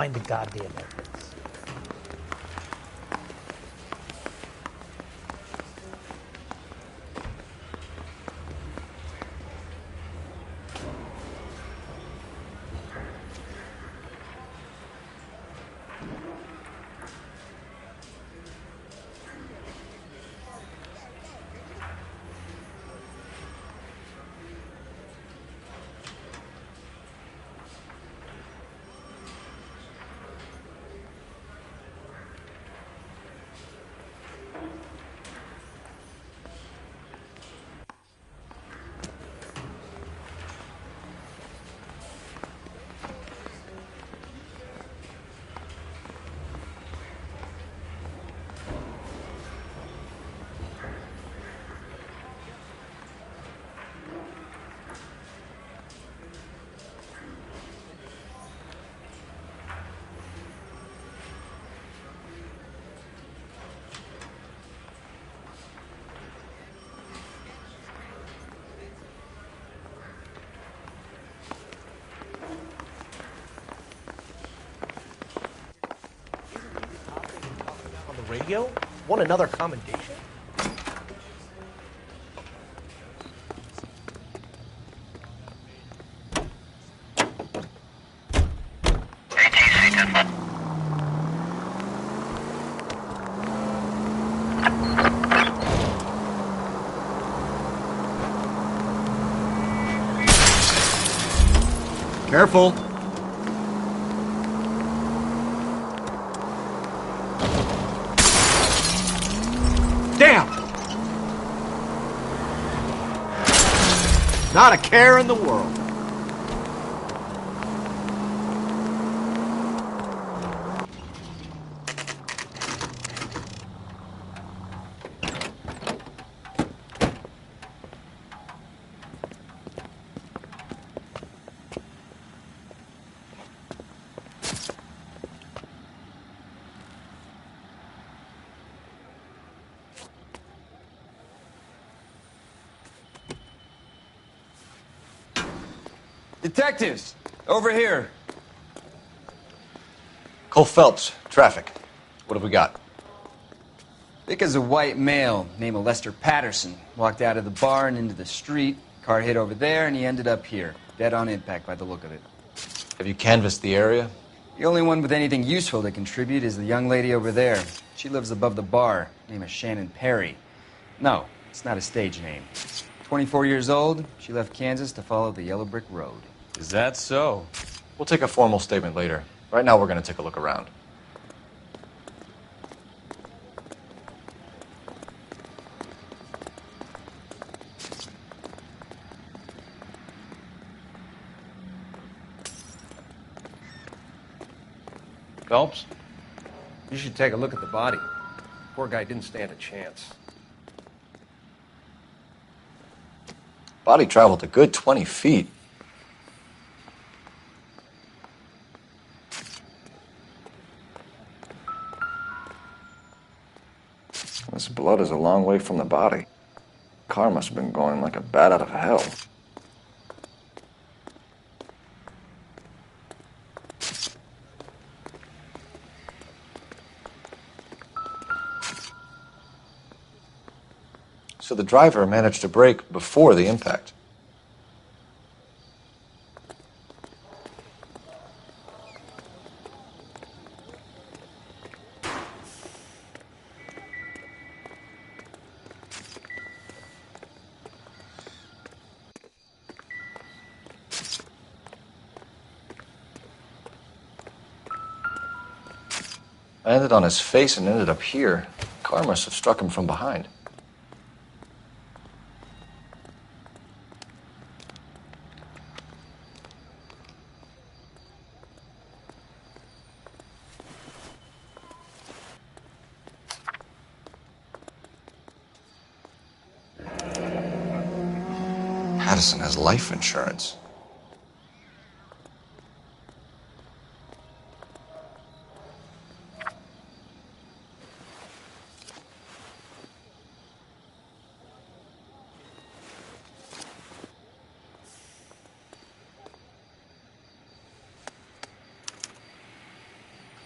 Find the goddamn evidence. On the radio? Want another commendation? Careful. Damn! Not a care in the world. Detectives, over here. Cole Phelps, traffic. What have we got? Vic is a white male named Lester Patterson. Walked out of the bar and into the street. Car hit over there, and he ended up here. Dead on impact by the look of it. Have you canvassed the area? The only one with anything useful to contribute is the young lady over there. She lives above the bar. Name is Shannon Perry. No, it's not a stage name. 24 years old, she left Kansas to follow the Yellow Brick Road. Is that so? We'll take a formal statement later. Right now, we're going to take a look around. Phelps? You should take a look at the body. Poor guy didn't stand a chance. Body traveled a good 20 feet. This blood is a long way from the body. Car must have been going like a bat out of hell. So the driver managed to brake before the impact. I landed on his face and ended up here. Car must have struck him from behind. Patterson has life insurance.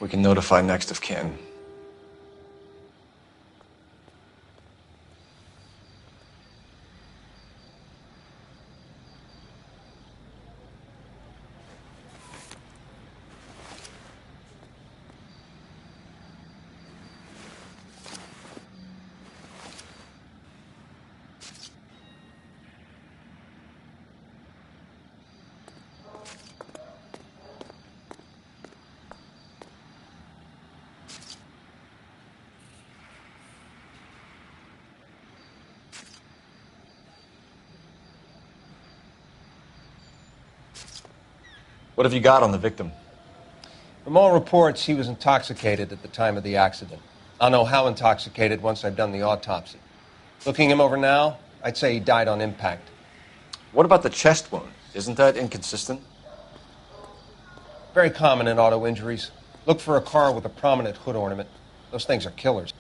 We can notify next of kin. What have you got on the victim? From all reports, he was intoxicated at the time of the accident. I'll know how intoxicated once I've done the autopsy. Looking him over now, I'd say he died on impact. What about the chest wound? Isn't that inconsistent? Very common in auto injuries. Look for a car with a prominent hood ornament. Those things are killers.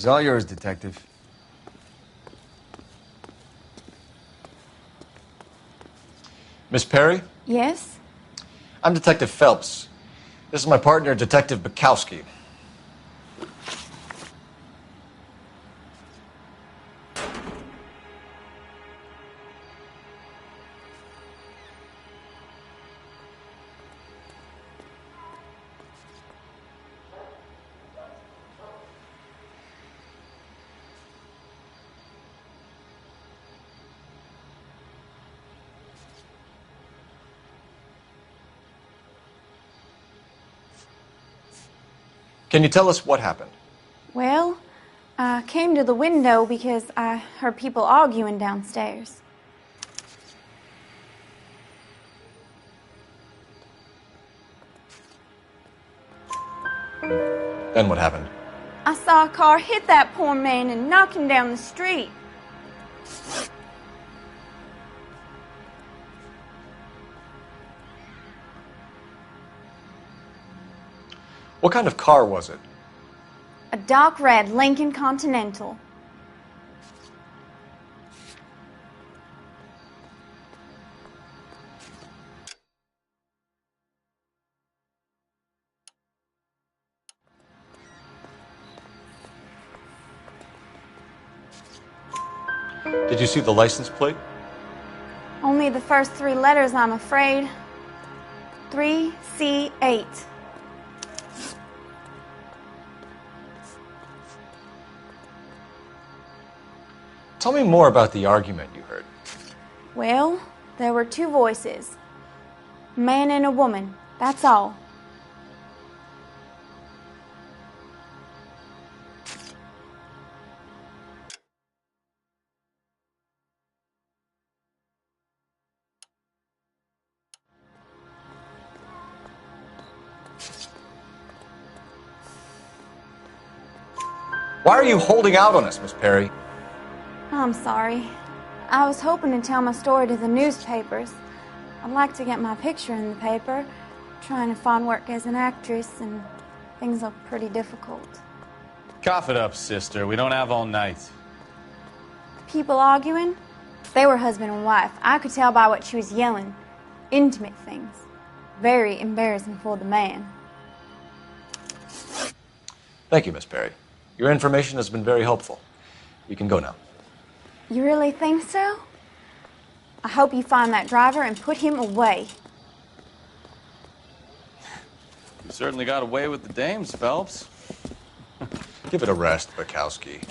She's all yours, Detective. Miss Perry? Yes? I'm Detective Phelps. This is my partner, Detective Bukowski. Can you tell us what happened? Well, I came to the window because I heard people arguing downstairs. Then what happened? I saw a car hit that poor man and knock him down the street. What kind of car was it? A dark red Lincoln Continental. Did you see the license plate? Only the first three letters, I'm afraid. 3C8. Tell me more about the argument you heard. Well, there were two voices. A man and a woman, that's all. Why are you holding out on us, Miss Perry? I'm sorry. I was hoping to tell my story to the newspapers. I'd like to get my picture in the paper. Trying to find work as an actress, and things look pretty difficult. Cough it up, sister. We don't have all night. People arguing? They were husband and wife. I could tell by what she was yelling. Intimate things. Very embarrassing for the man. Thank you, Miss Perry. Your information has been very helpful. You can go now. You really think so? I hope you find that driver and put him away. You certainly got away with the dames, Phelps. Give it a rest, Bukowski.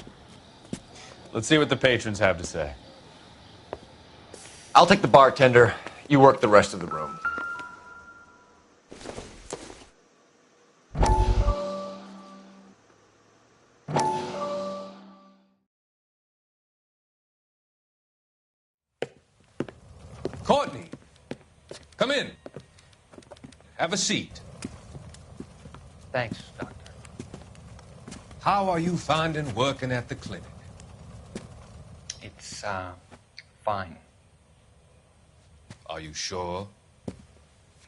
Let's see what the patrons have to say. I'll take the bartender. You work the rest of the room. Courtney, come in. Have a seat. Thanks, Doctor. How are you finding working at the clinic? It's, fine. Are you sure?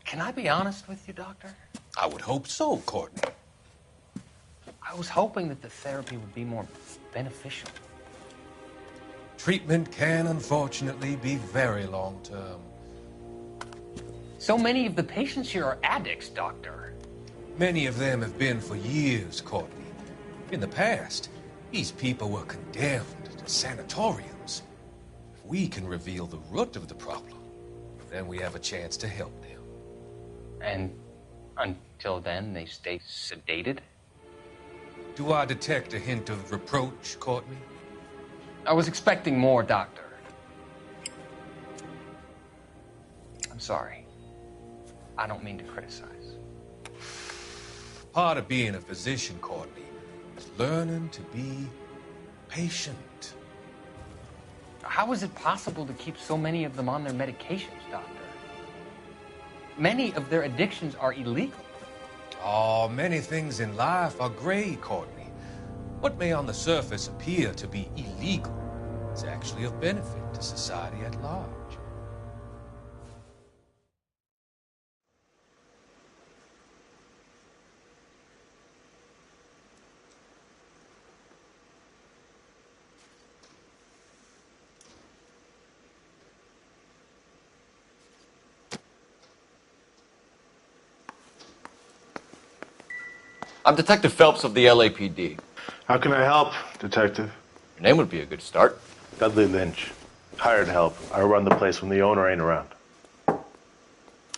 Can I be honest with you, Doctor? I would hope so, Courtney. I I was hoping that the therapy would be more beneficial. Treatment can, unfortunately, be very long-term. So many of the patients here are addicts, Doctor. Many of them have been for years, Courtney. In the past, these people were condemned to sanatoriums. If we can reveal the root of the problem, then we have a chance to help them. And until then, they stay sedated? Do I detect a hint of reproach, Courtney? I was expecting more, Doctor. I'm sorry. I don't mean to criticize. Part of being a physician, Courtney, is learning to be patient. How is it possible to keep so many of them on their medications, Doctor? Many of their addictions are illegal. Oh, many things in life are gray, Courtney. What may on the surface appear to be illegal is actually of benefit to society at large. I'm Detective Phelps of the LAPD. How can I help, Detective? Your name would be a good start. Dudley Lynch. Hired help. I run the place when the owner ain't around.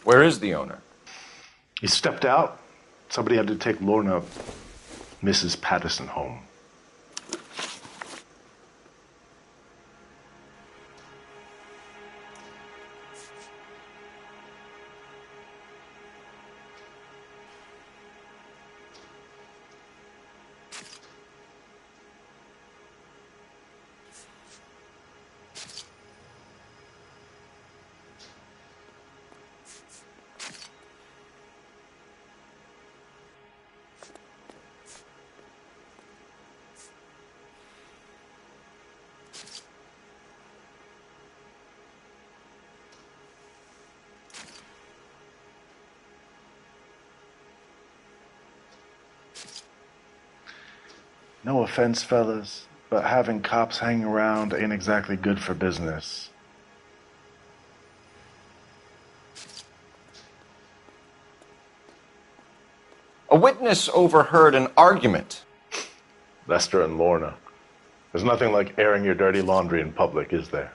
Where is the owner? He stepped out. Somebody had to take Lorna, Mrs. Patterson, home. No offense, fellas, but having cops hanging around ain't exactly good for business. A witness overheard an argument. Lester and Lorna. There's nothing like airing your dirty laundry in public, is there?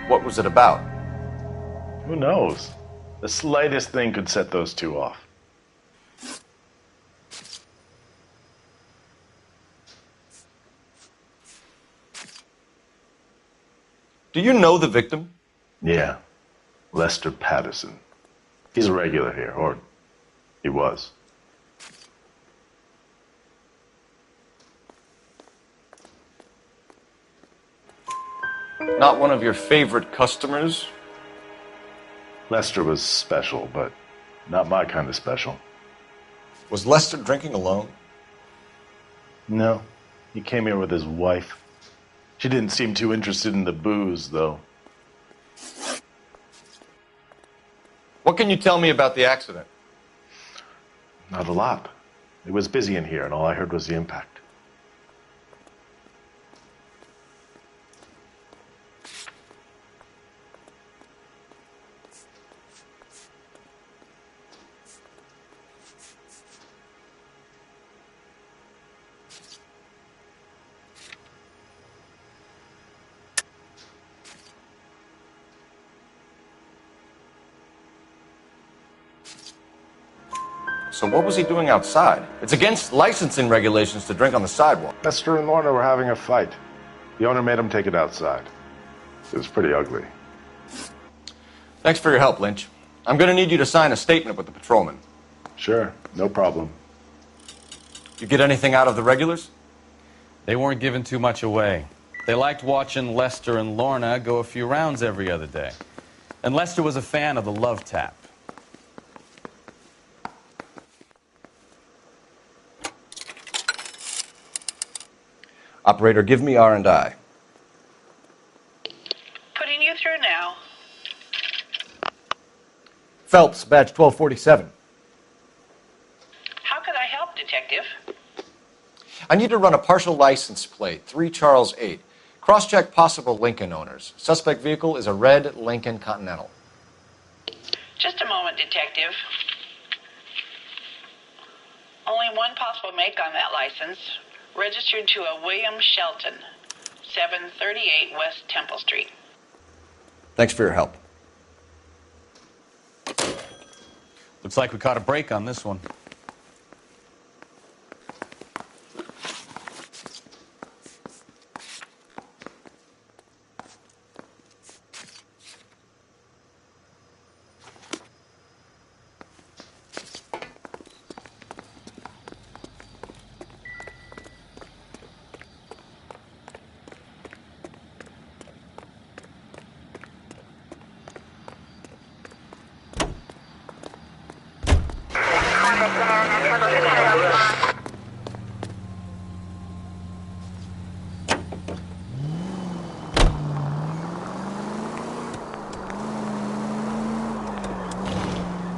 What was it about? Who knows? The slightest thing could set those two off. Do you know the victim? Yeah. Lester Patterson. He's a regular here, or he was. Not one of your favorite customers? Lester was special, but not my kind of special. Was Lester drinking alone? No. He came here with his wife. She didn't seem too interested in the booze, though. What can you tell me about the accident? Not a lot. It was busy in here, and all I heard was the impact. So what was he doing outside? It's against licensing regulations to drink on the sidewalk. Lester and Lorna were having a fight. The owner made him take it outside. It was pretty ugly. Thanks for your help, Lynch. I'm going to need you to sign a statement with the patrolman. Sure, no problem. You get anything out of the regulars? They weren't giving too much away. They liked watching Lester and Lorna go a few rounds every other day. And Lester was a fan of the love tap. Operator, give me R&I. Putting you through now. Phelps, badge 1247. How could I help, Detective? I need to run a partial license plate, 3 Charles 8. Cross-check possible Lincoln owners. Suspect vehicle is a red Lincoln Continental. Just a moment, Detective. Only one possible make on that license. Registered to a William Shelton, 738 West Temple Street. Thanks for your help. Looks like we caught a break on this one.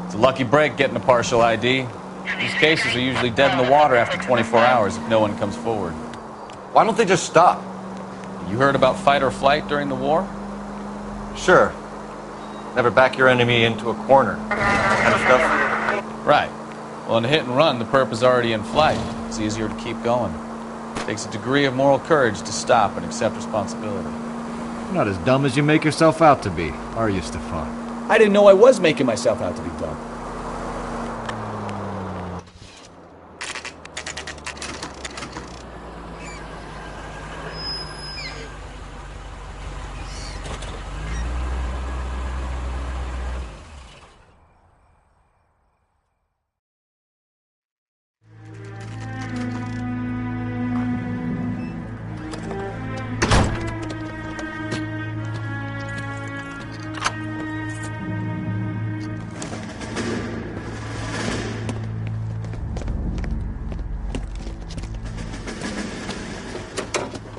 It's a lucky break getting a partial ID. These cases are usually dead in the water after 24 hours if no one comes forward. Why don't they just stop? You heard about fight or flight during the war? Sure. Never back your enemy into a corner. That kind of stuff. Right. Well, in a hit and run, the perp is already in flight. It's easier to keep going. It takes a degree of moral courage to stop and accept responsibility. You're not as dumb as you make yourself out to be, are you, Stefan? I didn't know I was making myself out to be dumb.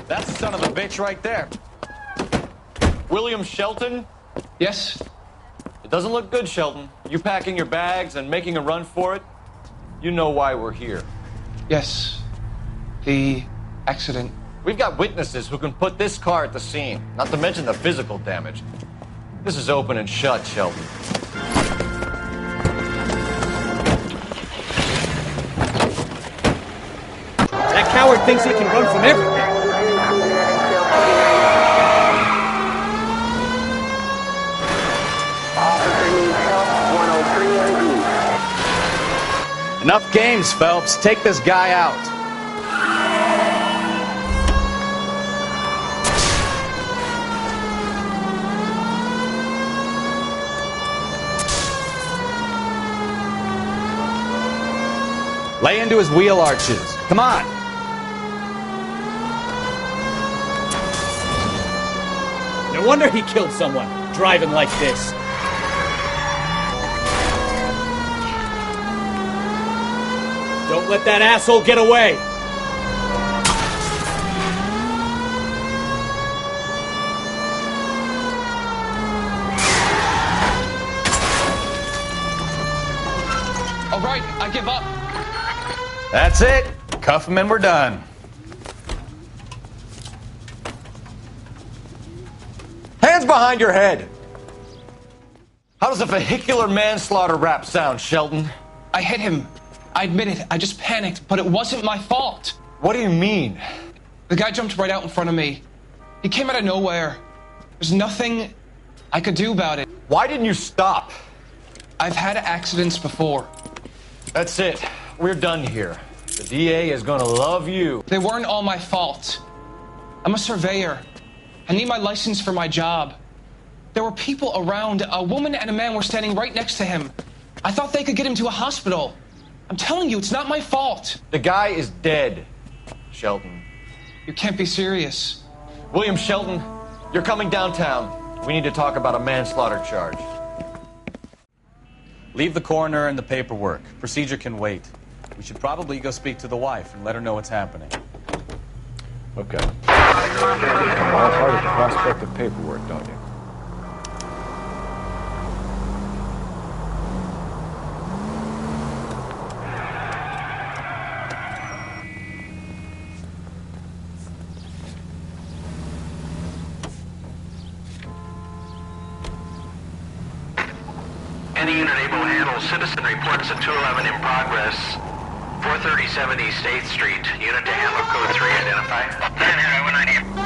That's the son of a bitch right there. William Shelton? Yes? It doesn't look good, Shelton. You packing your bags and making a run for it? You know why we're here. Yes. The accident. We've got witnesses who can put this car at the scene, not to mention the physical damage. This is open and shut, Shelton. That coward thinks he can run from everything. Enough games, Phelps. Take this guy out. Lay into his wheel arches. Come on. No wonder he killed someone, driving like this. Don't let that asshole get away! All right, I give up. That's it. Cuff him and we're done. Hands behind your head! How does a vehicular manslaughter rap sound, Shelton? I hit him. I admit it. I just panicked, but it wasn't my fault. What do you mean? The guy jumped right out in front of me. He came out of nowhere. There's nothing I could do about it. Why didn't you stop? I've had accidents before. That's it. We're done here. The DA is gonna love you. They weren't all my fault. I'm a surveyor. I need my license for my job. There were people around. A woman and a man were standing right next to him. I thought they could get him to a hospital. I'm telling you, it's not my fault. The guy is dead, Shelton. You can't be serious. William Shelton, you're coming downtown. We need to talk about a manslaughter charge. Leave the coroner and the paperwork. Procedure can wait. We should probably go speak to the wife and let her know what's happening. Okay. All part of the prospect of paperwork, don't you? Any unit able to handle citizen reports at 211 in progress. 437 East 8th Street. Unit to handle code 3 identify. 190.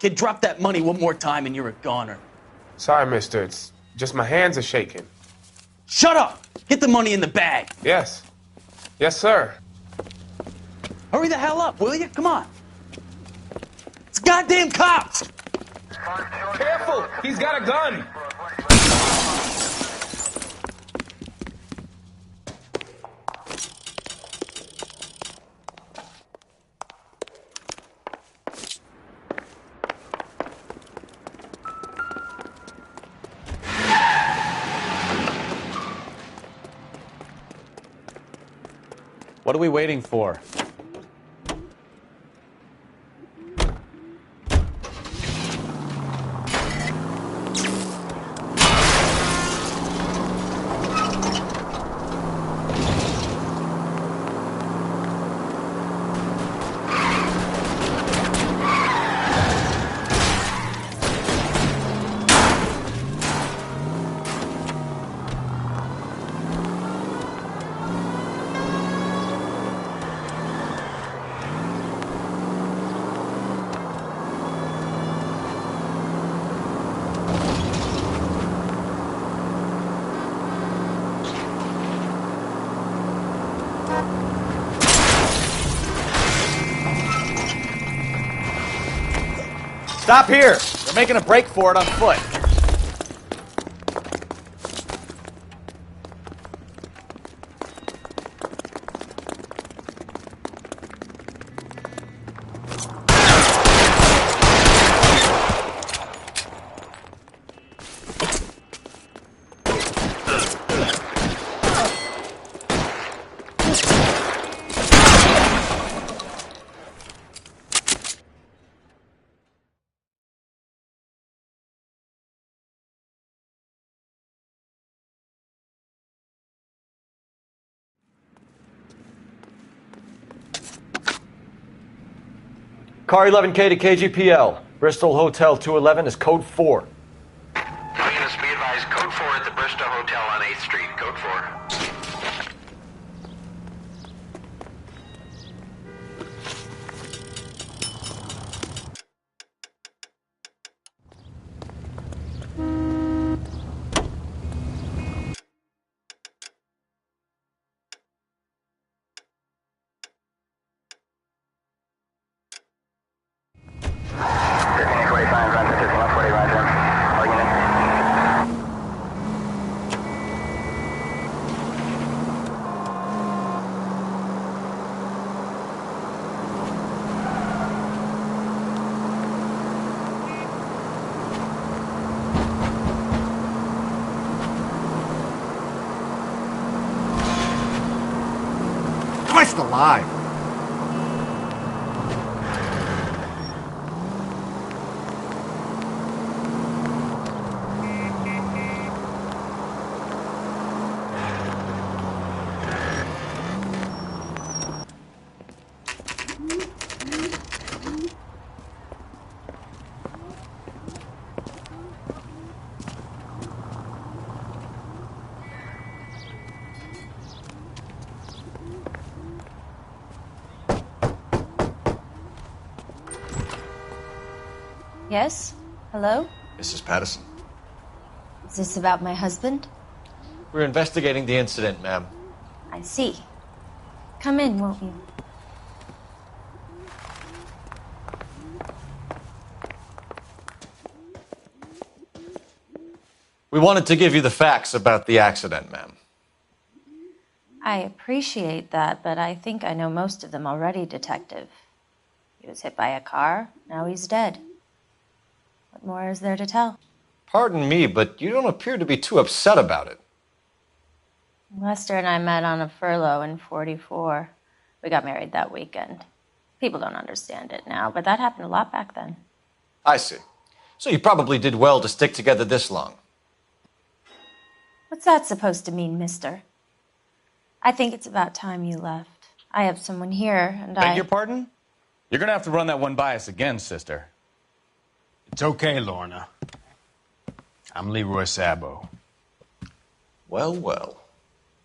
Kid, drop that money one more time and you're a goner. Sorry, mister. It's just my hands are shaking. Shut up! Get the money in the bag. Yes. Yes, sir. Hurry the hell up, will you? Come on. It's goddamn cops! Careful! He's got a gun! What are we waiting for? Stop here! They're making a break for it on foot. Car 11K to KGPL. Bristol Hotel 211 is code 4. All units be advised, code 4 at the Bristol Hotel on 8th Street. Code 4. just alive. Yes? Hello? Mrs. Patterson. Is this about my husband? We're investigating the incident, ma'am. I see. Come in, won't you? We wanted to give you the facts about the accident, ma'am. I appreciate that, but I think I know most of them already, Detective. He was hit by a car, now he's dead. What more is there to tell? Pardon me, but you don't appear to be too upset about it. Lester and I met on a furlough in '44. We got married that weekend. People don't understand it now, but that happened a lot back then. I see. So you probably did well to stick together this long. What's that supposed to mean, mister? I think it's about time you left. I have someone here, and Beg your pardon? You're gonna have to run that one by us again, sister. It's okay, Lorna. I'm Leroy Sabo. Well, well.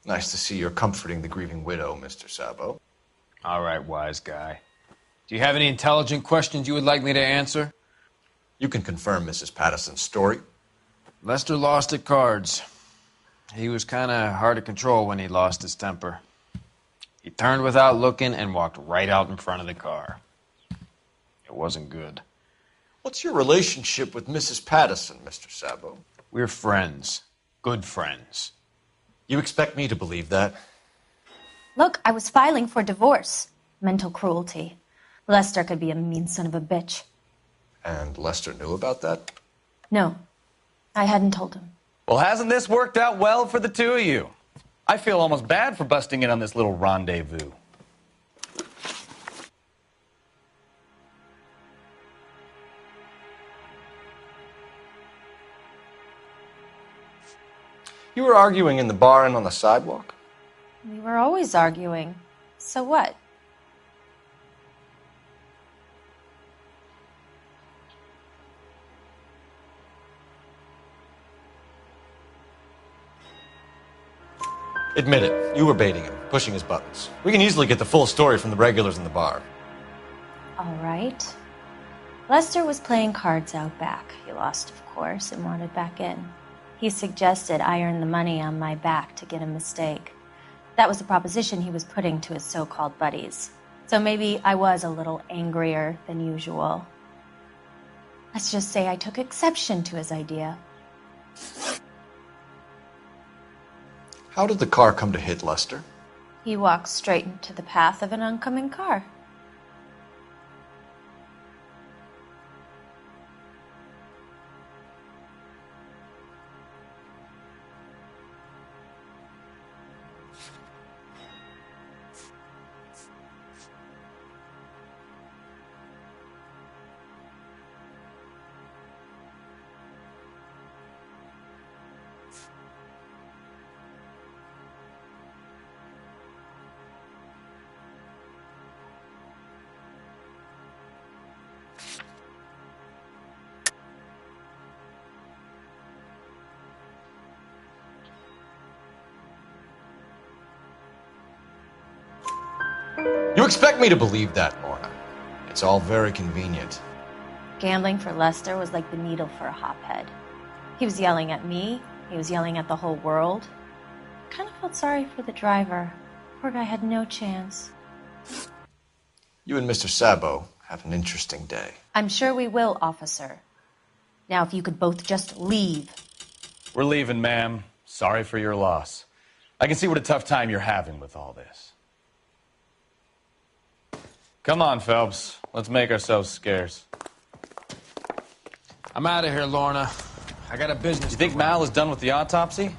Nice to see you're comforting the grieving widow, Mr. Sabo. All right, wise guy. Do you have any intelligent questions you would like me to answer? You can confirm Mrs. Patterson's story. Lester lost at cards. He was kind of hard to control when he lost his temper. He turned without looking and walked right out in front of the car. It wasn't good. What's your relationship with Mrs. Patterson, Mr. Sabo? We're friends. Good friends. You expect me to believe that? Look, I was filing for divorce. Mental cruelty. Lester could be a mean son of a bitch. And Lester knew about that? No, I hadn't told him. Well, hasn't this worked out well for the two of you? I feel almost bad for busting in on this little rendezvous. You were arguing in the bar and on the sidewalk? We were always arguing. So what? Admit it, you were baiting him, pushing his buttons. We can easily get the full story from the regulars in the bar. All right. Lester was playing cards out back. He lost, of course, and wanted back in. He suggested I earn the money on my back to get a mistake. That was the proposition he was putting to his so-called buddies. So maybe I was a little angrier than usual. Let's just say I took exception to his idea. How did the car come to hit Lester? He walked straight into the path of an oncoming car. You expect me to believe that, Lorna. It's all very convenient. Gambling for Lester was like the needle for a hophead. He was yelling at me. He was yelling at the whole world. I kind of felt sorry for the driver. Poor guy had no chance. You and Mr. Sabo have an interesting day. I'm sure we will, officer. Now, if you could both just leave. We're leaving, ma'am. Sorry for your loss. I can see what a tough time you're having with all this. Come on, Phelps. Let's make ourselves scarce. I'm out of here, Lorna. I got a business. You think Mal is done with the autopsy?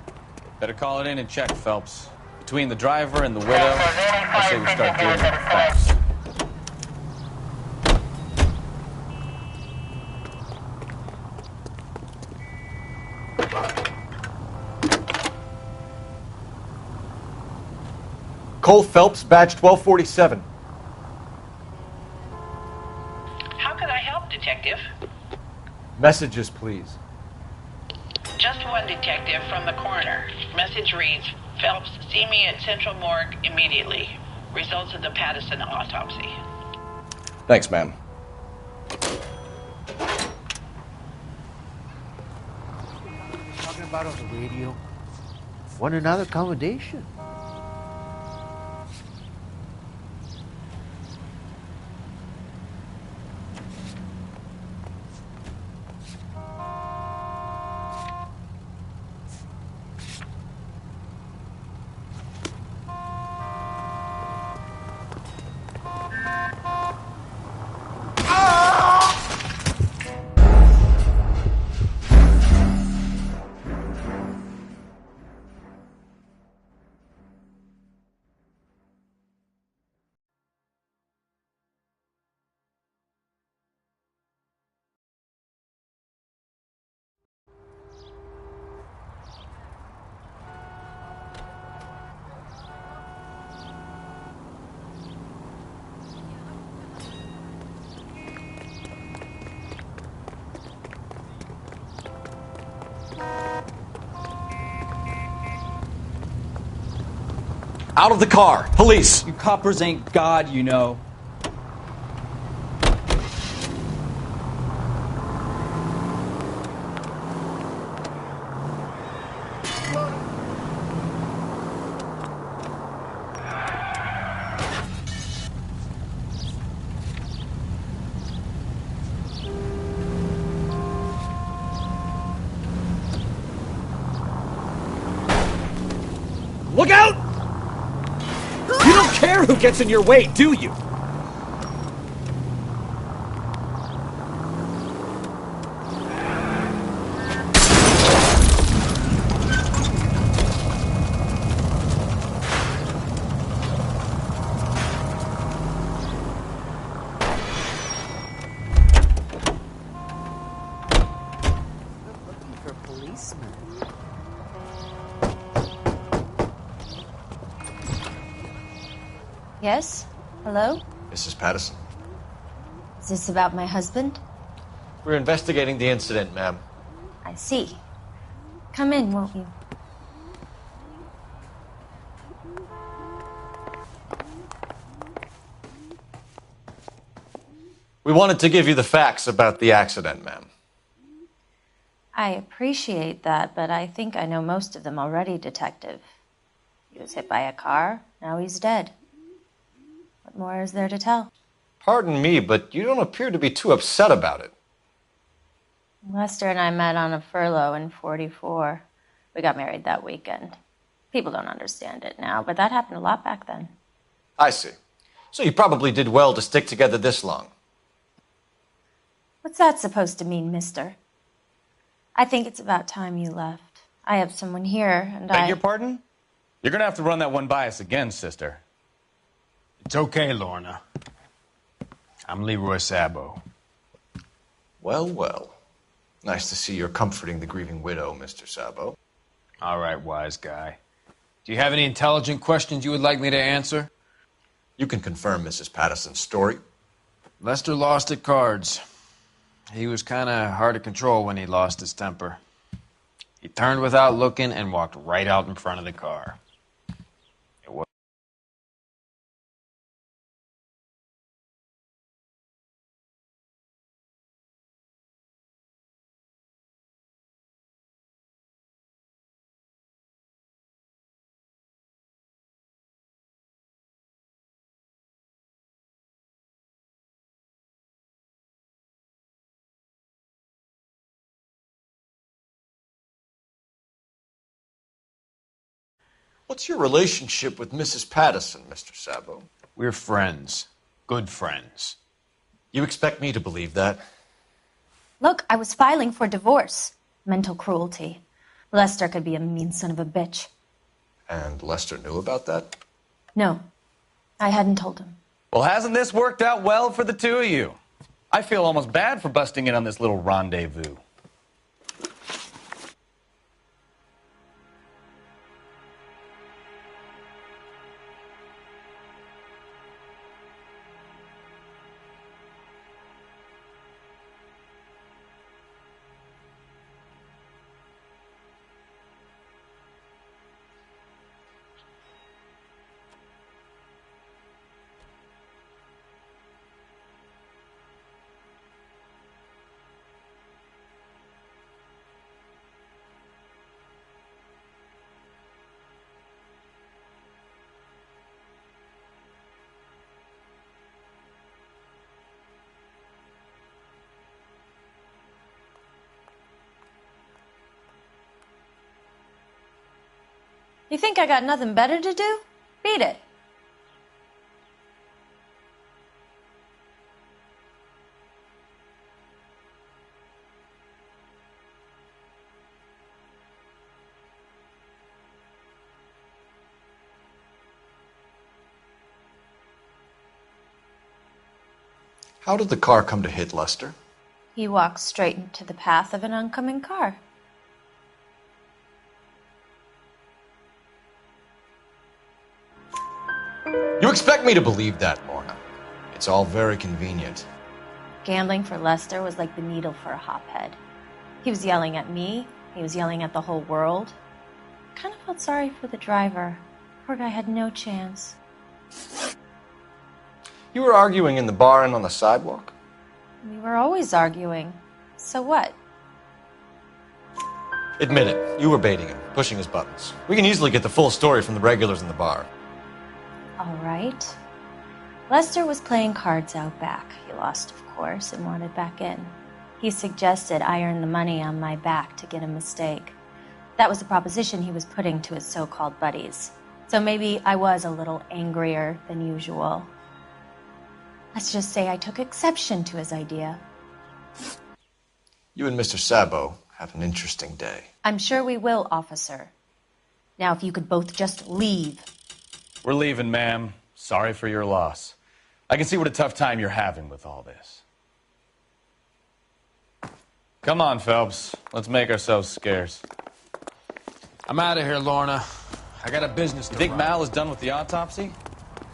Better call it in and check, Phelps. Between the driver and the widow, I say we start dealing with the facts. Cole Phelps, badge 1247. How can I help, Detective? Messages, please. Just one detective from the coroner. Message reads, Phelps, see me at Central Morgue immediately. Results of the Patterson autopsy. Thanks, ma'am. Talking about on the radio. Want another accommodation? Out of the car. Police. You coppers ain't God, you know. Look out! You don't care who gets in your way, do you? Looking for policemen. Yes? Hello? Mrs. Patterson. Is this about my husband? We're investigating the incident, ma'am. I see. Come in, won't you? We wanted to give you the facts about the accident, ma'am. I appreciate that, but I think I know most of them already, Detective. He was hit by a car, now he's dead. What more is there to tell? Pardon me, but you don't appear to be too upset about it. Lester and I met on a furlough in '44. We got married that weekend. People don't understand it now, but that happened a lot back then. I see. So you probably did well to stick together this long. What's that supposed to mean, mister? I think it's about time you left. I have someone here, and Beg your pardon? You're gonna have to run that one by us again, sister. It's okay, Lorna. I'm Leroy Sabo. Well, well. Nice to see you're comforting the grieving widow, Mr. Sabo. All right, wise guy. Do you have any intelligent questions you would like me to answer? You can confirm Mrs. Patterson's story. Lester lost at cards. He was kind of hard to control when he lost his temper. He turned without looking and walked right out in front of the car. It was What's your relationship with Mrs. Patterson, Mr. Sabo? We're friends. Good friends. You expect me to believe that? Look, I was filing for divorce. Mental cruelty. Lester could be a mean son of a bitch. And Lester knew about that? No. I hadn't told him. Well, hasn't this worked out well for the two of you? I feel almost bad for busting in on this little rendezvous. You think I got nothing better to do? Beat it. How did the car come to hit Lester? He walked straight into the path of an oncoming car. You expect me to believe that, Lorna? It's all very convenient. Gambling for Lester was like the needle for a hophead. He was yelling at me. He was yelling at the whole world. I kind of felt sorry for the driver. Poor guy had no chance. You were arguing in the bar and on the sidewalk? We were always arguing. So what? Admit it, you were baiting him, pushing his buttons. We can easily get the full story from the regulars in the bar. All right. Lester was playing cards out back. He lost, of course, and wanted back in. He suggested I earn the money on my back to get a mistake. That was the proposition he was putting to his so-called buddies. So maybe I was a little angrier than usual. Let's just say I took exception to his idea. You and Mr. Sabo have an interesting day. I'm sure we will, officer. Now, if you could both just leave. We're leaving, ma'am. Sorry for your loss. I can see what a tough time you're having with all this. Come on, Phelps. Let's make ourselves scarce. I'm out of here, Lorna. I got a business to You think run. Mal is done with the autopsy?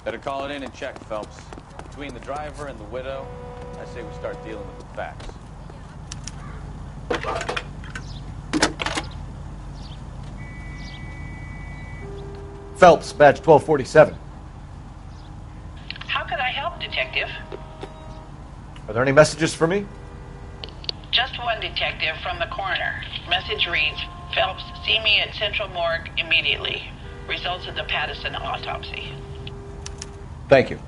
Better call it in and check, Phelps. Between the driver and the widow, I say we start dealing with the facts. Phelps, badge 1247. How can I help, Detective? Are there any messages for me? Just one, Detective, from the coroner. Message reads, Phelps, see me at Central Morgue immediately. Results of the Patterson autopsy. Thank you.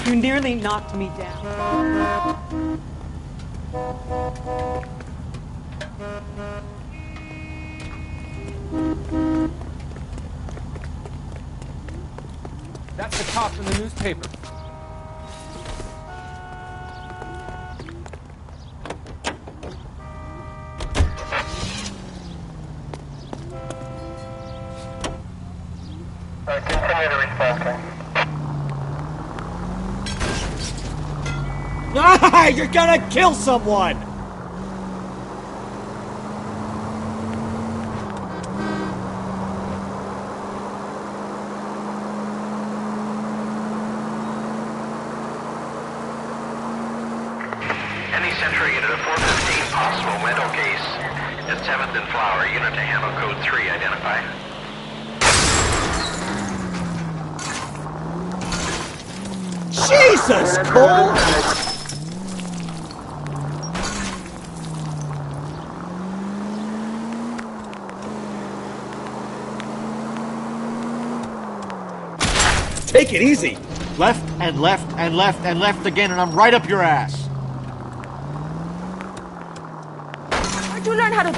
You nearly knocked me down. That's the cop in the newspaper. Continue to response. Ah, you're gonna kill someone! Any Central unit of 415 possible mental case at 7th and Flower, unit to handle code 3, identify. Jesus, Cole! Take it easy. Left and left and left and left again, and I'm right up your ass. Where'd you learn how to...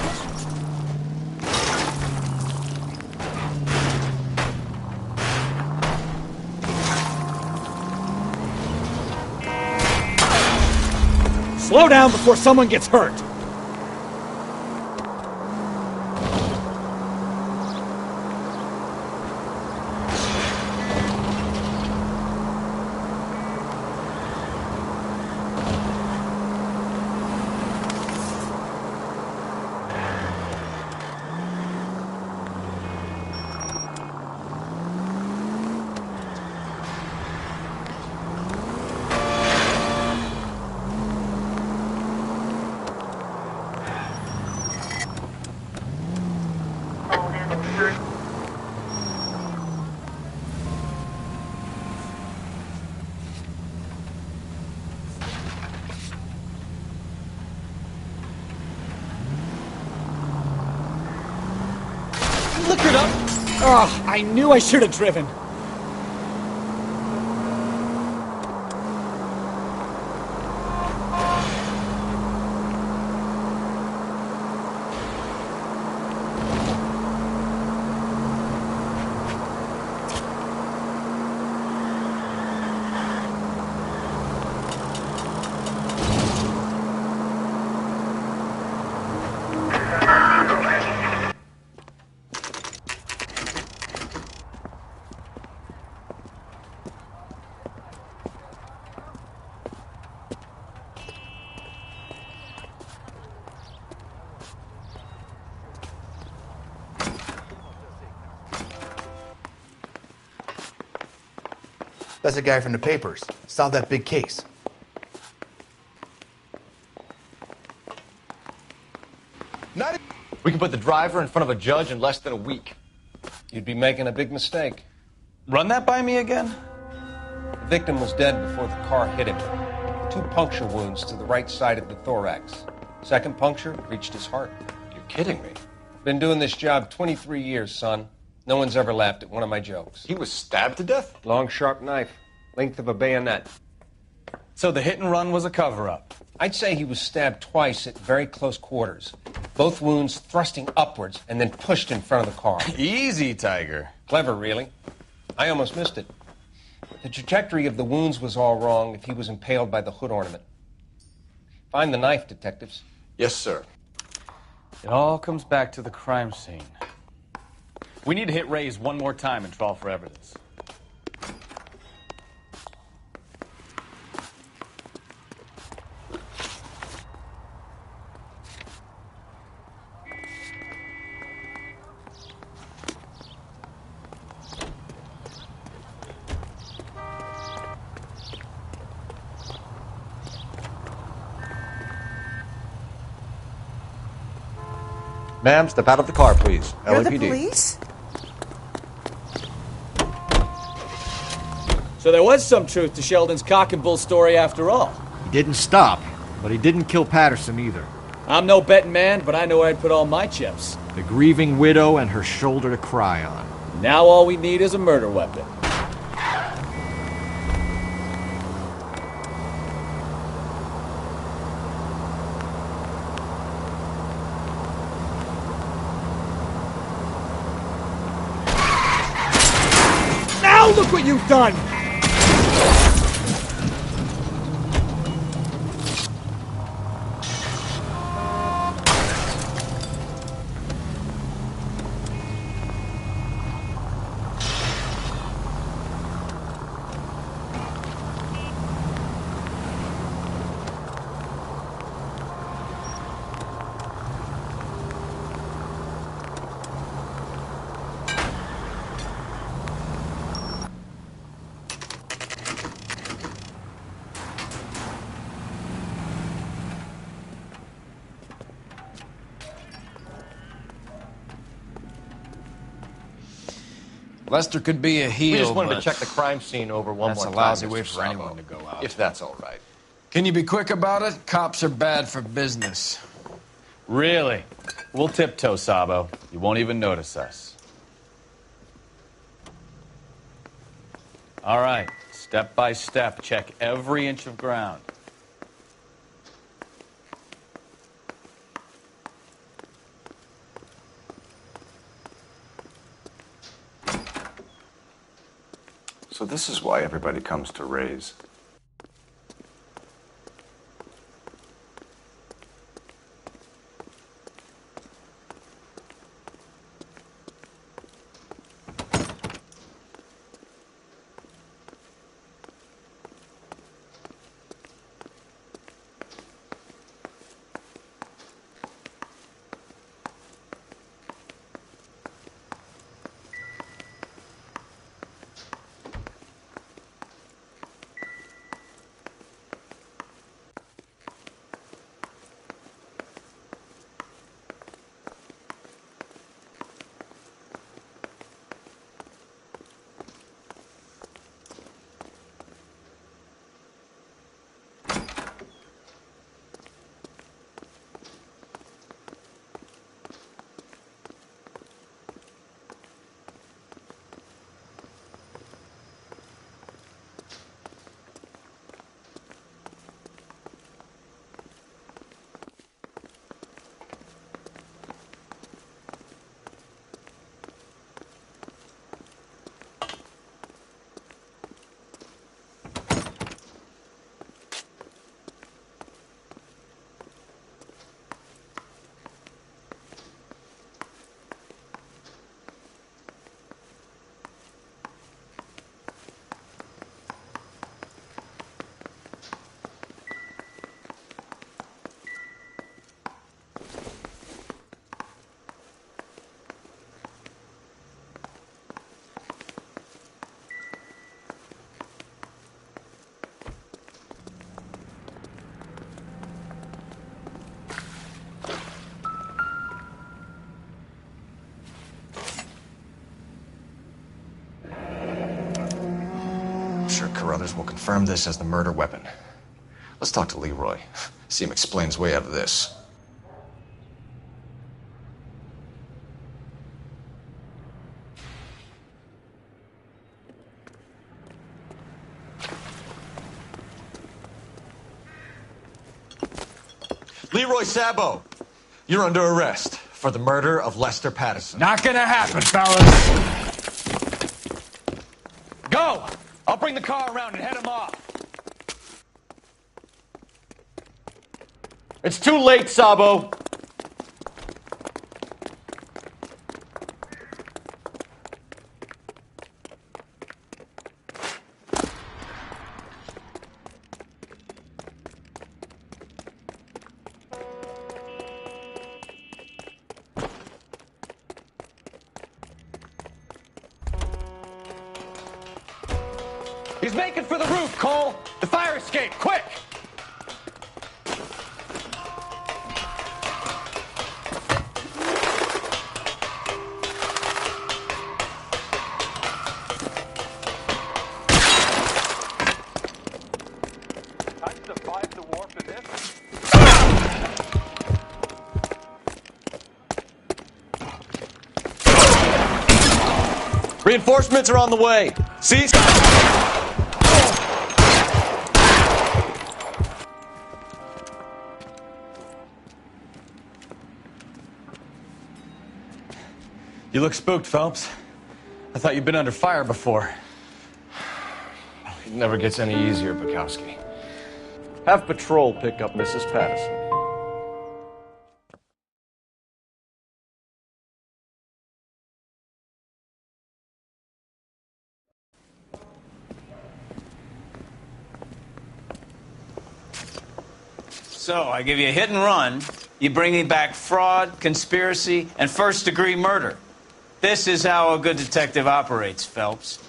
Slow down before someone gets hurt. Liquored up. Oh, I knew I should have driven. That's the guy from the papers. Solved that big case. We can put the driver in front of a judge in less than a week. You'd be making a big mistake. Run that by me again? The victim was dead before the car hit him. 2 puncture wounds to the right side of the thorax. Second puncture reached his heart. You're kidding me. Been doing this job 23 years, son. No one's ever laughed at one of my jokes. He was stabbed to death? Long, sharp knife. Length of a bayonet. So the hit and run was a cover-up? I'd say he was stabbed twice at very close quarters. Both wounds thrusting upwards and then pushed in front of the car. Easy, Tiger. Clever, really. I almost missed it. The trajectory of the wounds was all wrong if he was impaled by the hood ornament. Find the knife, detectives. Yes, sir. It all comes back to the crime scene. We need to hit Ray's one more time and trawl for evidence. Ma'am, step out of the car, please. You're the LAPD. police? So there was some truth to Sheldon's cock and bull story after all. He didn't stop, but he didn't kill Patterson either. I'm no betting man, but I know where I'd put all my chips. The grieving widow and her shoulder to cry on. Now all we need is a murder weapon. Now look what you've done! Lester could be a heel. We just wanted to but check the crime scene over one that's more time. a lousy Mr. way for Sabo. anyone to go out. If that's all right. Can you be quick about it? Cops are bad for business. Really? We'll tiptoe, Sabo. You won't even notice us. All right, step by step, check every inch of ground. So this is why everybody comes to Ray's. I'm sure Carruthers will confirm this as the murder weapon. Let's talk to Leroy. See him explain his way out of this. Leroy Sabo, you're under arrest for the murder of Lester Patterson. Not gonna happen, fellas. Go! I'll bring the car around and head him off. It's too late, Sabo. He's making for the roof, Cole. The fire escape, quick! Time to survive the war for this. Reinforcements are on the way. Seize. You look spooked, Phelps. I thought you'd been under fire before. It never gets any easier, Bukowski. Have patrol pick up Mrs. Patterson. So, I give you a hit and run. You bring me back fraud, conspiracy, and first-degree murder. This is how a good detective operates, Phelps.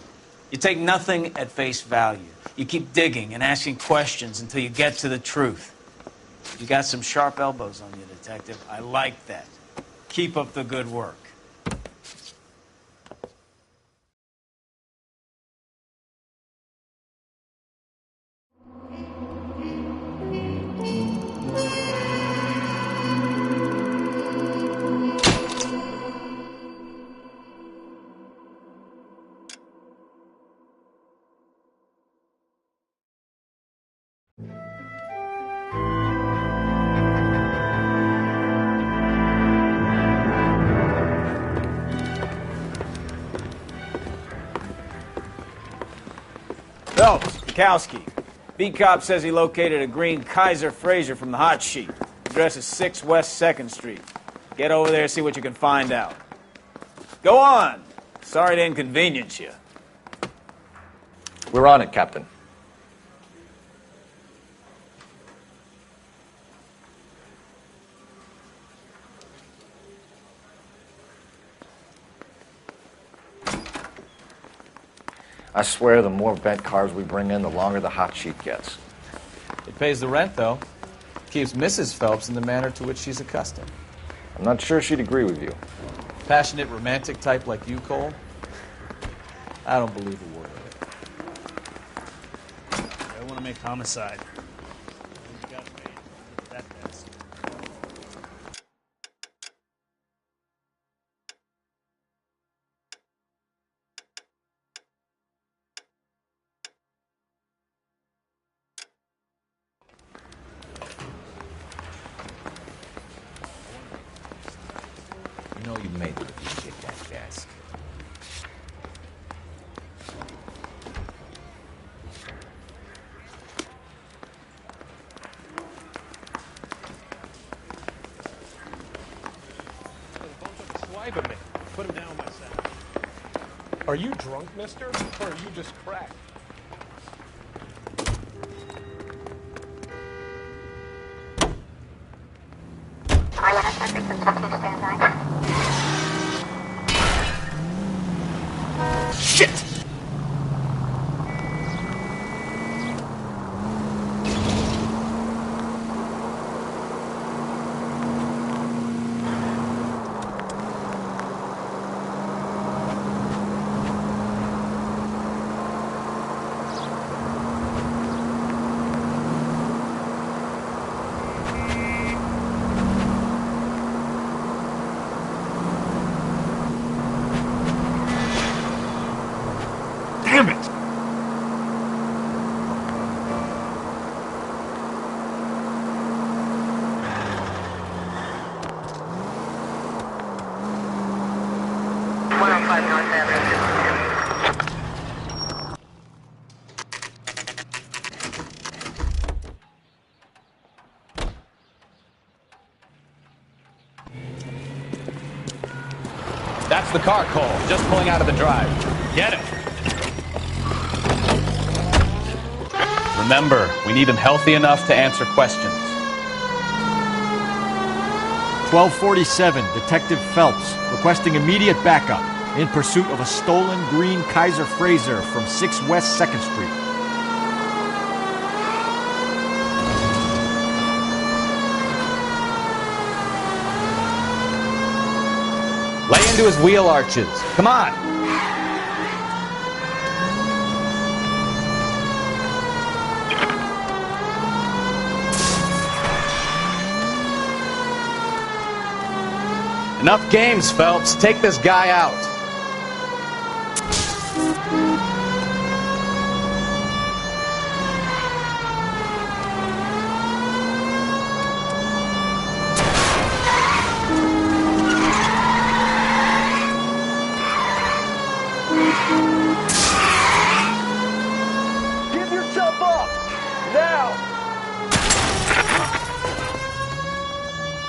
You take nothing at face value. You keep digging and asking questions until you get to the truth. You got some sharp elbows on you, detective. I like that. Keep up the good work. Phelps, Bukowski. Beat cop says he located a green Kaiser Fraser from the hot sheet. Address is 6 West 2nd Street. Get over there, see what you can find out. Go on. Sorry to inconvenience you. We're on it, Captain. I swear the more bent cars we bring in, the longer the hot sheet gets. It pays the rent, though. Keeps Mrs. Phelps in the manner to which she's accustomed. I'm not sure she'd agree with you. Passionate, romantic type like you, Cole? I don't believe a word of it. I want to make homicide. Who's got me? That desk. You know you made it if you get that desk. Swipe at me. Put him down myself. Are you drunk, mister? Or are you just cracked? Shit! Damn it! That's the car, Cole. Just pulling out of the drive. Get it. Remember, we need him healthy enough to answer questions. 1247, Detective Phelps, requesting immediate backup in pursuit of a stolen green Kaiser Fraser from 6 West 2nd Street. Lay into his wheel arches. Come on. Enough games, Phelps. Take this guy out. Give yourself up! Now!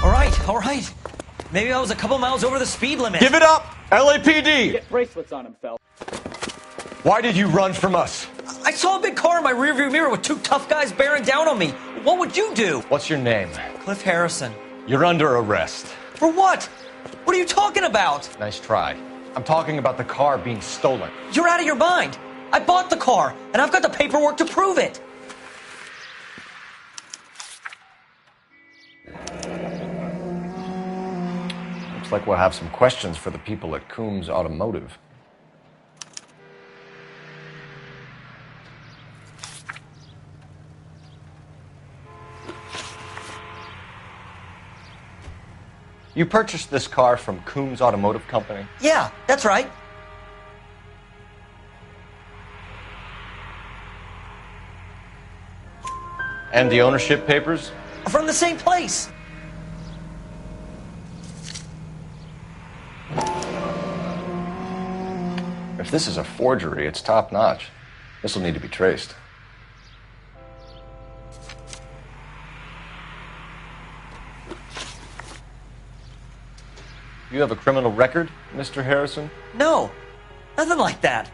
All right. Maybe I was a couple miles over the speed limit. Give it up! LAPD! Get bracelets on him, Phelps. Why did you run from us? I saw a big car in my rearview mirror with two tough guys bearing down on me. What would you do? What's your name? Cliff Harrison. You're under arrest. For what? What are you talking about? Nice try. I'm talking about the car being stolen. You're out of your mind. I bought the car, and I've got the paperwork to prove it. Looks like we'll have some questions for the people at Coombs Automotive. You purchased this car from Coombs Automotive Company? Yeah, that's right. And the ownership papers? From the same place. If this is a forgery, it's top notch. This will need to be traced. You have a criminal record, Mr. Harrison? No, nothing like that.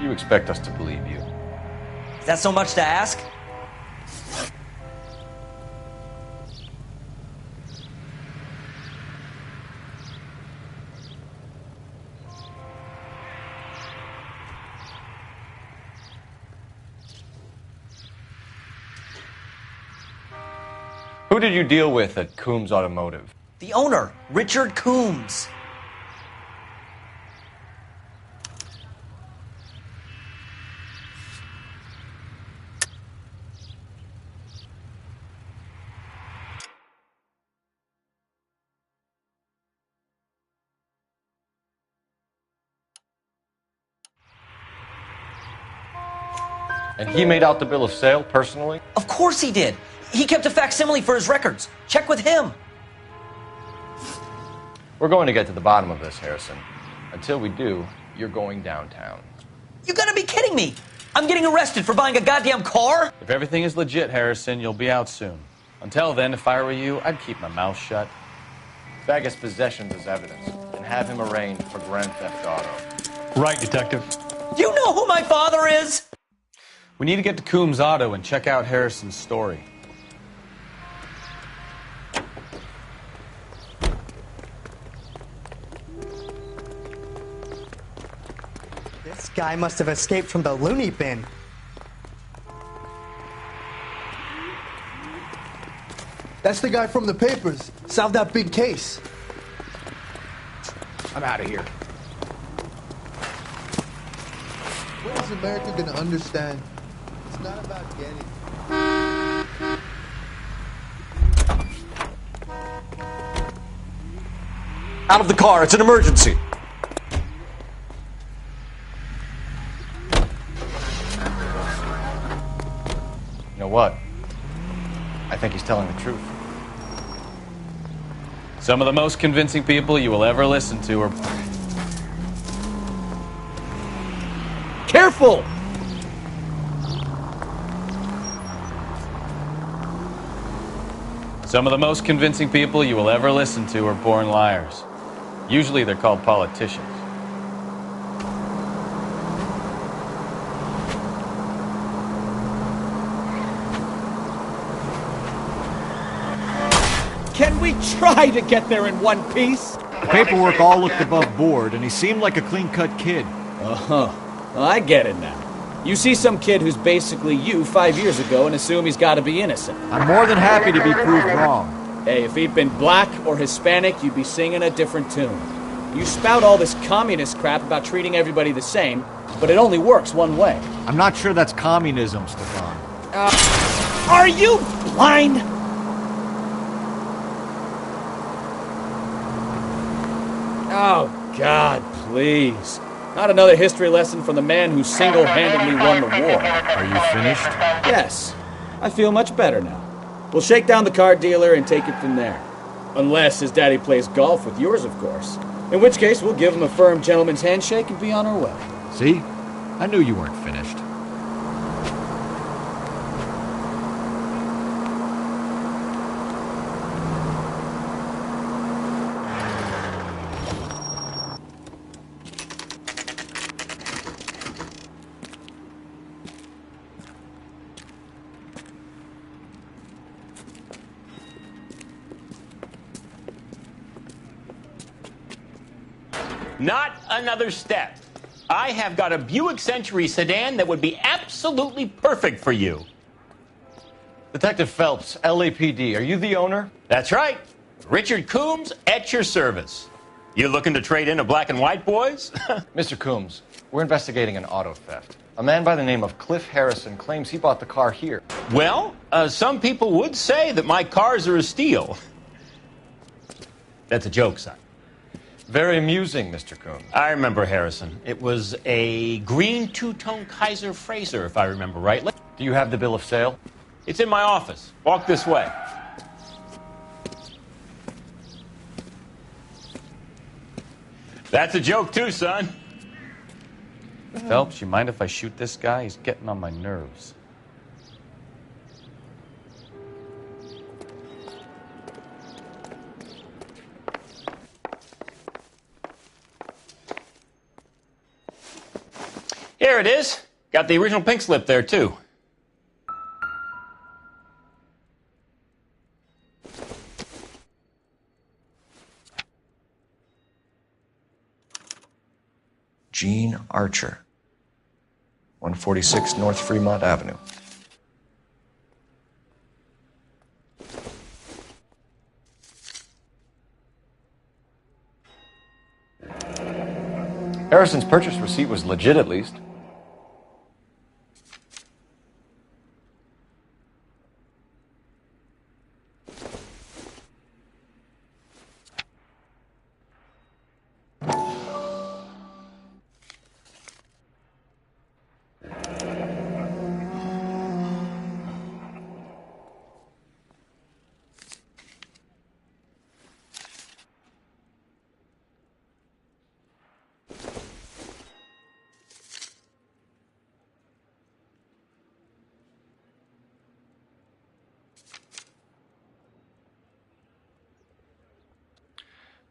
You expect us to believe you? Is that so much to ask? Who did you deal with at Coombs Automotive? The owner, Richard Coombs. And he made out the bill of sale personally? Of course he did. He kept a facsimile for his records. Check with him. We're going to get to the bottom of this, Harrison. Until we do, you're going downtown. You gotta be kidding me. I'm getting arrested for buying a goddamn car? If everything is legit, Harrison, you'll be out soon. Until then, if I were you, I'd keep my mouth shut. Bag his possessions as evidence and have him arraigned for grand theft auto. Right, Detective. Do you know who my father is? We need to get to Coombs Auto and check out Harrison's story. This guy must have escaped from the loony bin. That's the guy from the papers. Solved that big case. I'm out of here. What is America gonna understand? It's not about getting. Out of the car, it's an emergency. You know what? I think he's telling the truth. Some of the most convincing people you will ever listen to are... Careful! Some of the most convincing people you will ever listen to are born liars. Usually they're called politicians. Can we try to get there in one piece? The paperwork all looked above board, and he seemed like a clean-cut kid. Uh-huh. Well, I get it now. You see some kid who's basically you 5 years ago and assume he's got to be innocent. I'm more than happy to be proved wrong. Hey, if he'd been black or Hispanic, you'd be singing a different tune. You spout all this communist crap about treating everybody the same, but it only works one way. I'm not sure that's communism, Stefan. Are you blind? Oh, God, please. Not another history lesson from the man who single-handedly won the war. Are you finished? Yes. I feel much better now. We'll shake down the car dealer and take it from there. Unless his daddy plays golf with yours, of course. In which case, we'll give him a firm gentleman's handshake and be on our way. See? I knew you weren't finished. Not another step. I have got a Buick Century sedan that would be absolutely perfect for you. Detective Phelps, LAPD, are you the owner? That's right. Richard Coombs at your service. You looking to trade in a black and white, boys? Mr. Coombs, we're investigating an auto theft. A man by the name of Cliff Harrison claims he bought the car here. Well, some people would say that my cars are a steal. That's a joke, son. Very amusing, Mr. Coombs. I remember Harrison. It was a green two-tone Kaiser Frazer, if I remember rightly. Do you have the bill of sale? It's in my office. Walk this way. That's a joke too, son. Phelps, you mind if I shoot this guy? He's getting on my nerves. Here it is. Got the original pink slip there, too. Gene Archer, 146 North Fremont Avenue. Harrison's purchase receipt was legit, at least.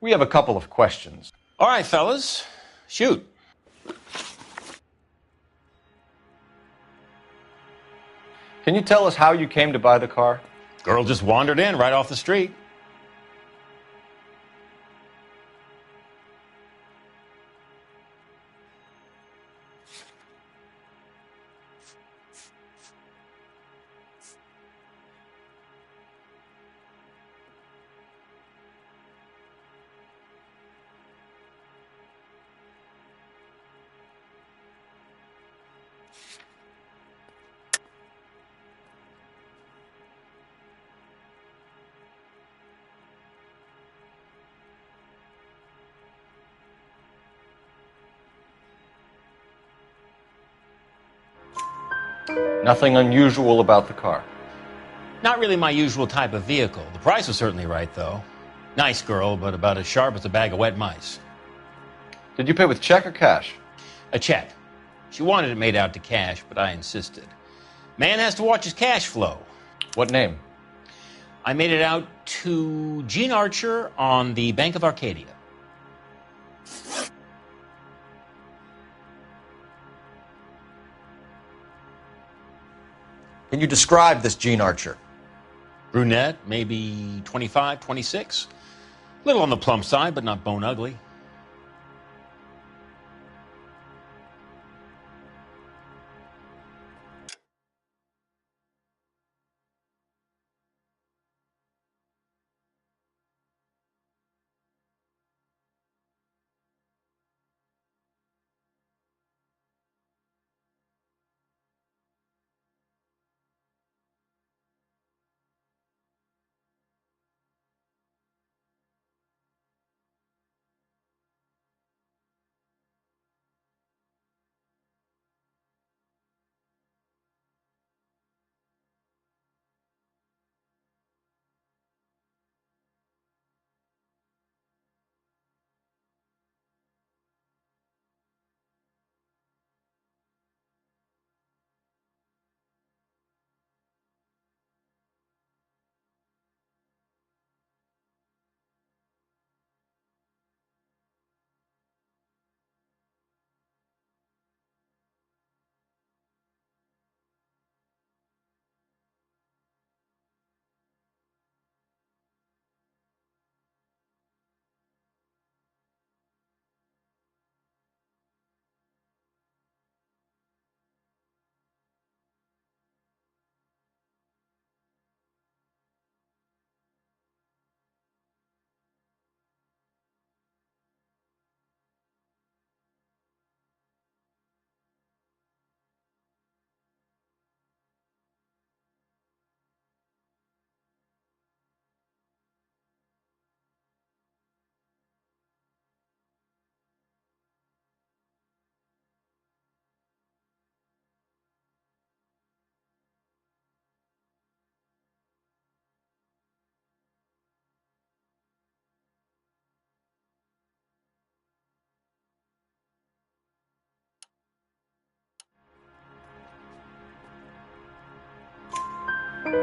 We have a couple of questions. All right, fellas. Shoot. Can you tell us how you came to buy the car? Girl just wandered in right off the street. Nothing unusual about the car. Not really my usual type of vehicle. The price was certainly right, though. Nice girl, but about as sharp as a bag of wet mice. Did you pay with check or cash? A check. She wanted it made out to cash, but I insisted. Man has to watch his cash flow. What name? I made it out to Gene Archer on the Bank of Arcadia. Can you describe this Gene Archer? Brunette, maybe 25, 26. Little on the plump side, but not bone ugly.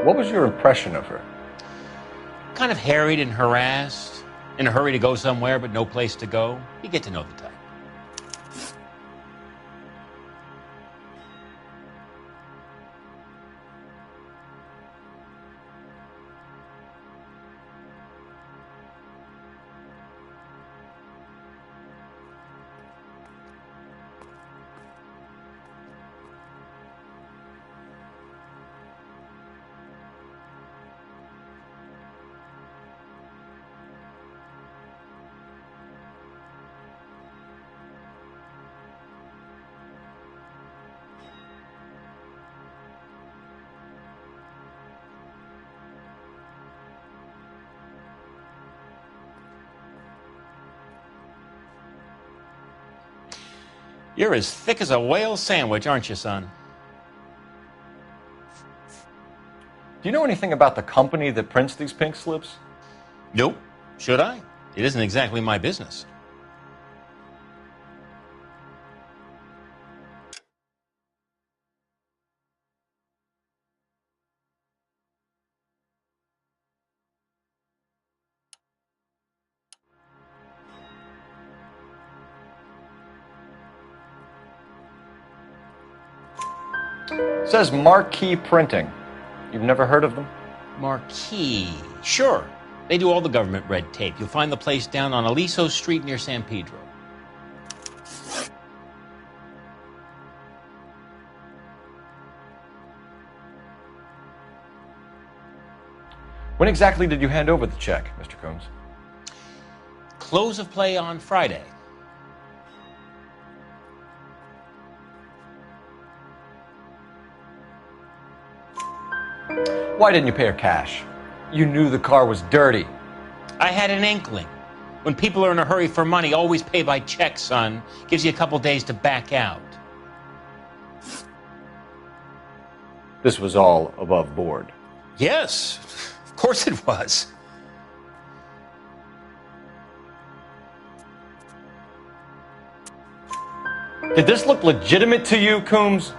What was your impression of her? Kind of harried and harassed, in a hurry to go somewhere but no place to go. You get to know the type. You're as thick as a whale sandwich, aren't you, son? Do you know anything about the company that prints these pink slips? Nope. Should I? It isn't exactly my business. It says Marquee Printing. You've never heard of them? Marquee. Sure. They do all the government red tape. You'll find the place down on Aliso Street near San Pedro. When exactly did you hand over the check, Mr. Combs? Close of play on Friday. Why didn't you pay her cash? You knew the car was dirty. I had an inkling. When people are in a hurry for money, always pay by check, son. Gives you a couple days to back out. This was all above board. Yes, of course it was. Did this look legitimate to you, Coombs?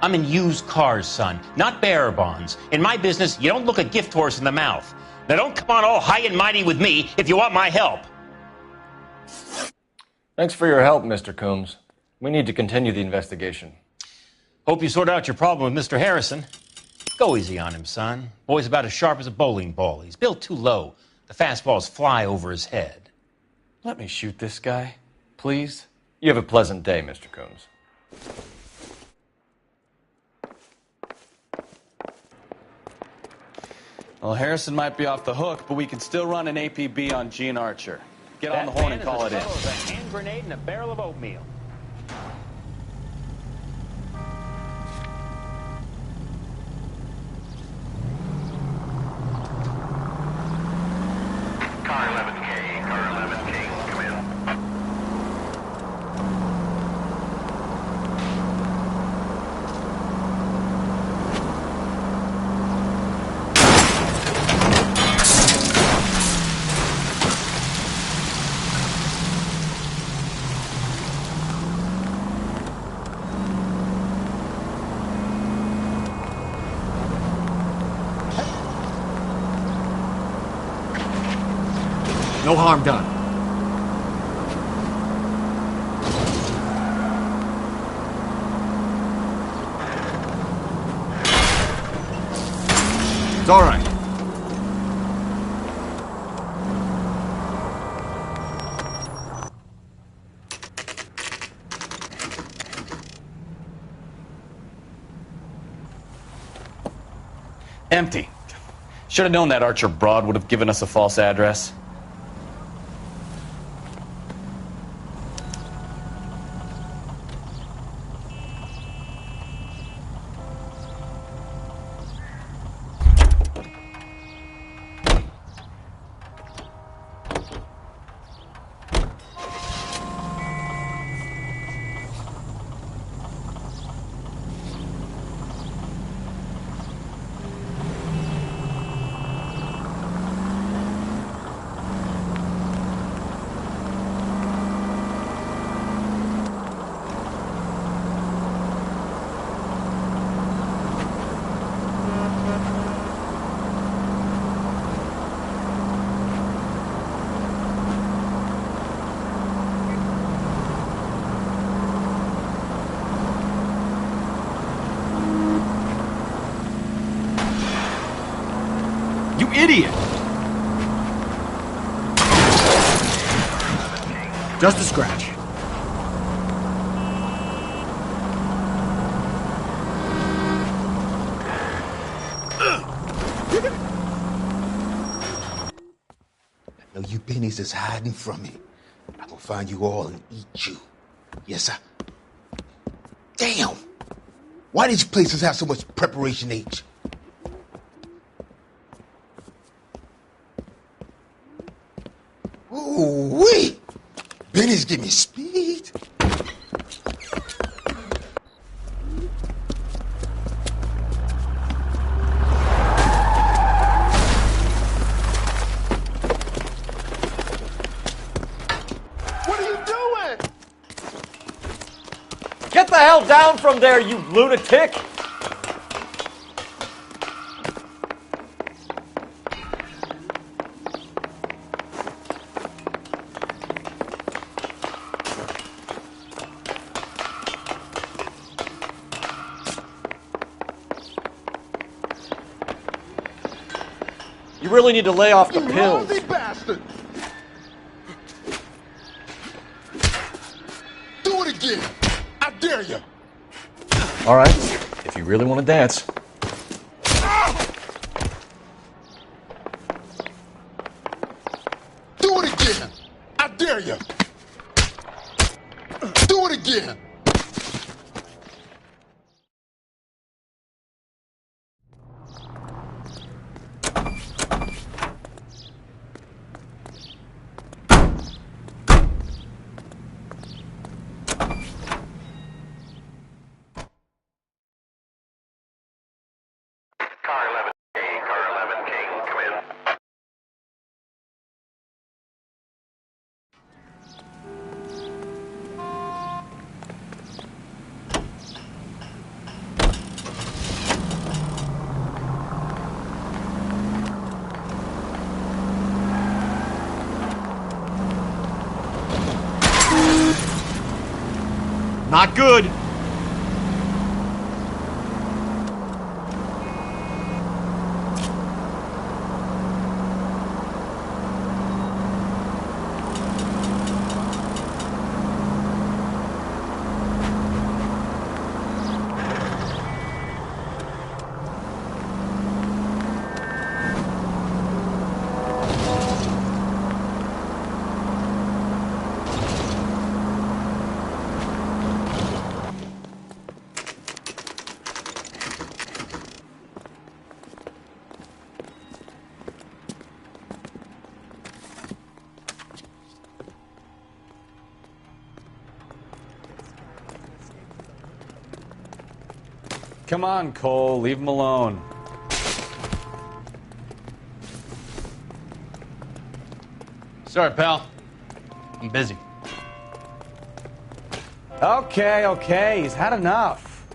I'm in used cars, son, not bearer bonds. In my business, you don't look a gift horse in the mouth. Now don't come on all high and mighty with me if you want my help. Thanks for your help, Mr. Coombs. We need to continue the investigation. Hope you sort out your problem with Mr. Harrison. Go easy on him, son. Boy's about as sharp as a bowling ball. He's built too low. The fastballs fly over his head. Let me shoot this guy, please. You have a pleasant day, Mr. Coombs. Well, Harrison might be off the hook, but we can still run an APB on Gene Archer. Get on the horn and call it in. That man is a hand grenade and a barrel of oatmeal. Car 11K, come in. No harm done. It's all right. Empty. Should have known that Archer broad would have given us a false address. idiot! Just a scratch. I know you pennies is hiding from me. I'm gonna find you all and eat you. Yes, sir. Damn! Why these places have so much preparation H? Ooh-wee! Benny's give me speed. What are you doing? Get the hell down from there, you lunatic! You really need to lay off the pills. Lousy bastard! Do it again! I dare you! All right, if you really want to dance. Do it again! I dare you! Do it again! Car 11K, Car 11K, come in. Not good. Come on, Cole, leave him alone. Sorry, pal. I'm busy. Okay, he's had enough.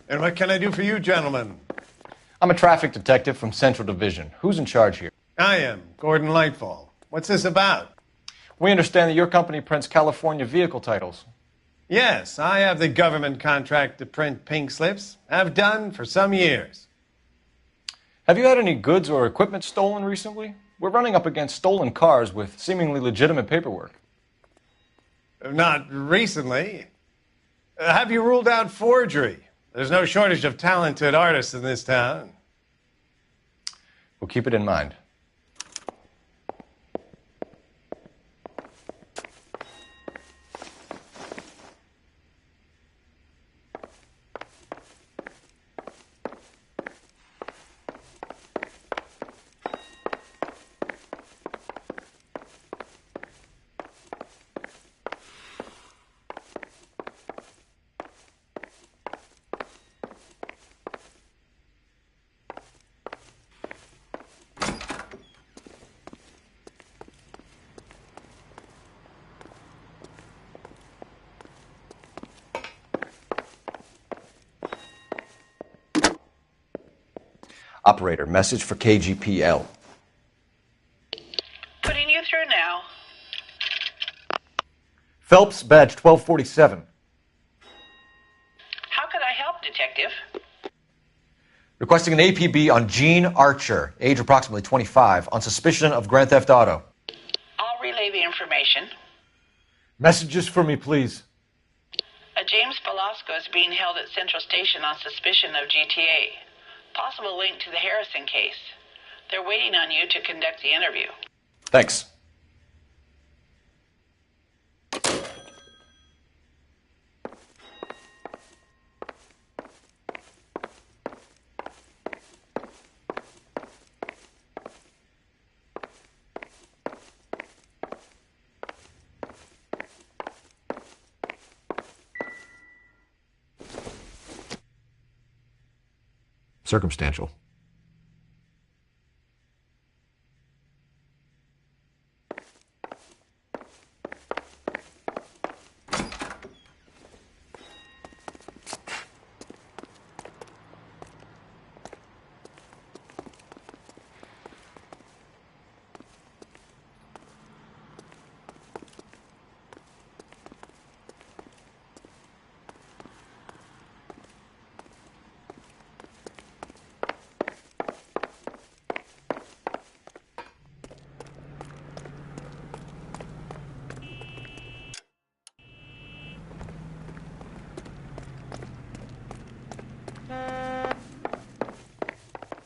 And what can I do for you, gentlemen? I'm a traffic detective from Central Division. Who's in charge here? I am, Gordon Lightfall. What's this about? We understand that your company prints California vehicle titles. Yes, I have the government contract to print pink slips. I've done for some years. Have you had any goods or equipment stolen recently? We're running up against stolen cars with seemingly legitimate paperwork. Not recently. Have you ruled out forgery? There's no shortage of talented artists in this town. We'll keep it in mind. Operator, message for KGPL. Putting you through now. Phelps, badge 1247. How could I help, Requesting an APB on Gene Archer, age approximately 25, on suspicion of grand theft auto. I'll relay the information. Messages for me, please. A James Velasco is being held at Central Station on suspicion of GTA. Possible link to the Harrison case. They're waiting on you to conduct the interview. Thanks. Circumstantial.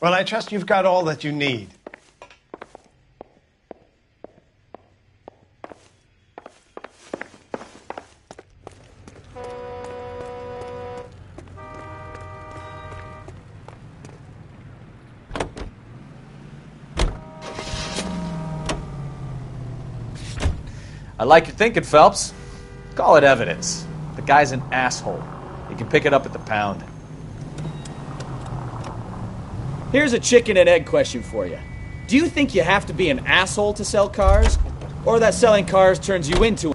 Well, I trust you've got all that you need. I like your thinking, Phelps. Call it evidence. The guy's an asshole. You can pick it up at the pound. Here's a chicken and egg question for you. Do you think you have to be an asshole to sell cars? Or that selling cars turns you into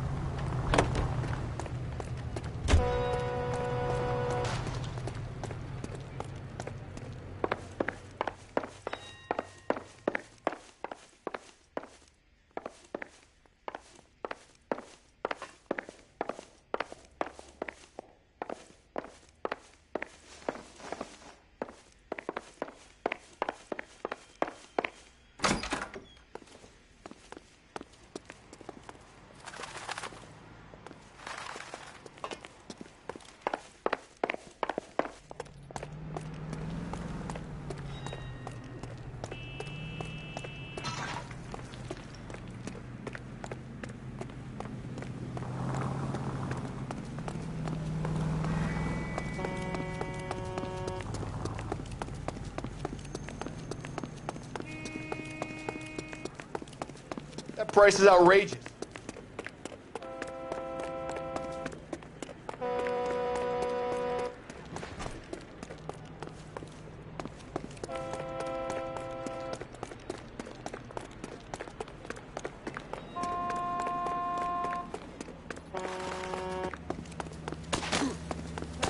That price is outrageous.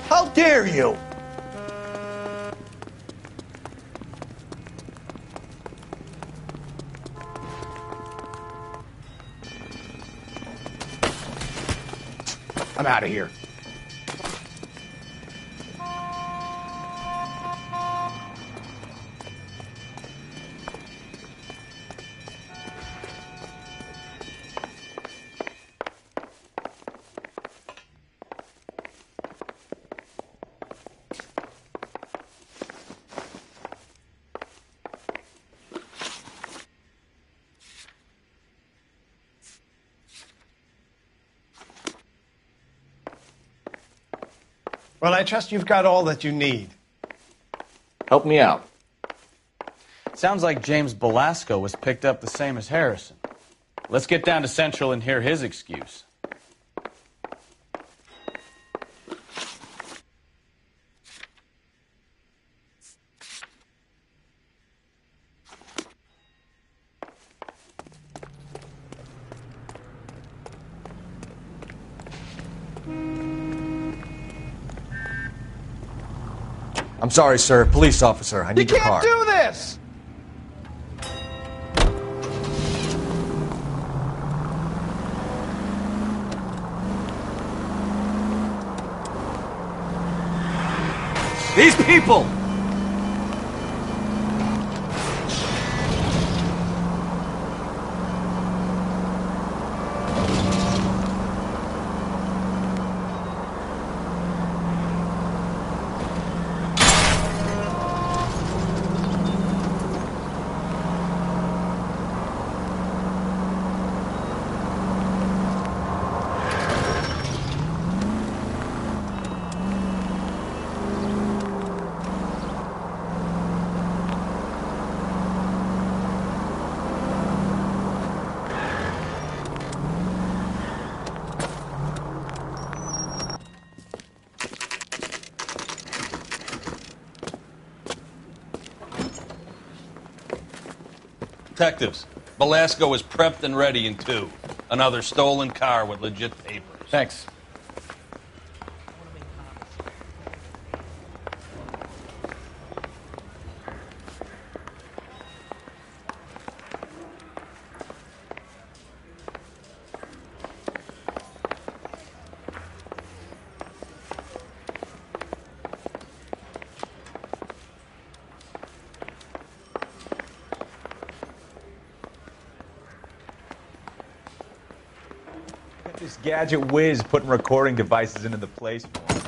How dare you? I'm out of here. Well, I trust you've got all that you need. Help me out. Sounds like James Velasco was picked up the same as Harrison. Let's get down to Central and hear his excuse. I'm sorry, sir. Police officer. I need your car. You can't do this! These people! Detectives, Velasco is prepped and ready in 2. Another stolen car with legit papers. Thanks. This gadget whiz putting recording devices into the place for him.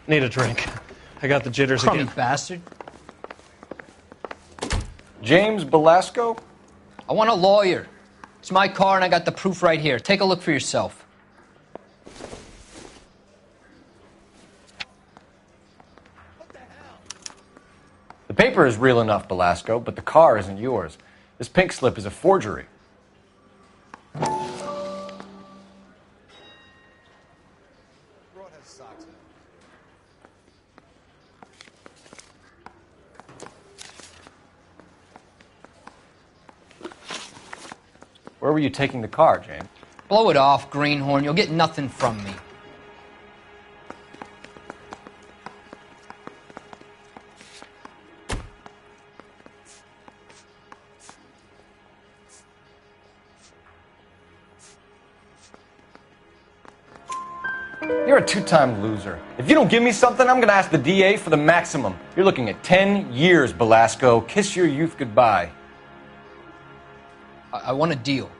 Need a drink. I got the jitters Crummy again. bastard. James Velasco? I want a lawyer. It's my car and I got the proof right here. Take a look for yourself. The paper is real enough, Velasco, but the car isn't yours. This pink slip is a forgery. Where were you taking the car, James? Blow it off, greenhorn. You'll get nothing from me. You're a 2-time loser. If you don't give me something, I'm going to ask the DA for the maximum. You're looking at 10 years, Velasco. Kiss your youth goodbye. I want a deal.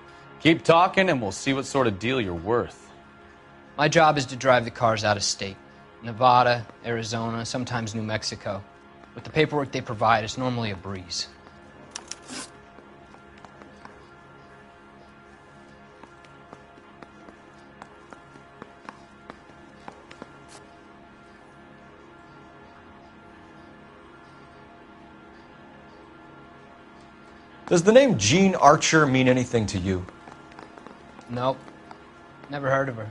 Keep talking and we'll see what sort of deal you're worth. My job is to drive the cars out of state. Nevada, Arizona, sometimes New Mexico. With the paperwork they provide, it's normally a breeze. Does the name Jean Archer mean anything to you? Nope. Never heard of her.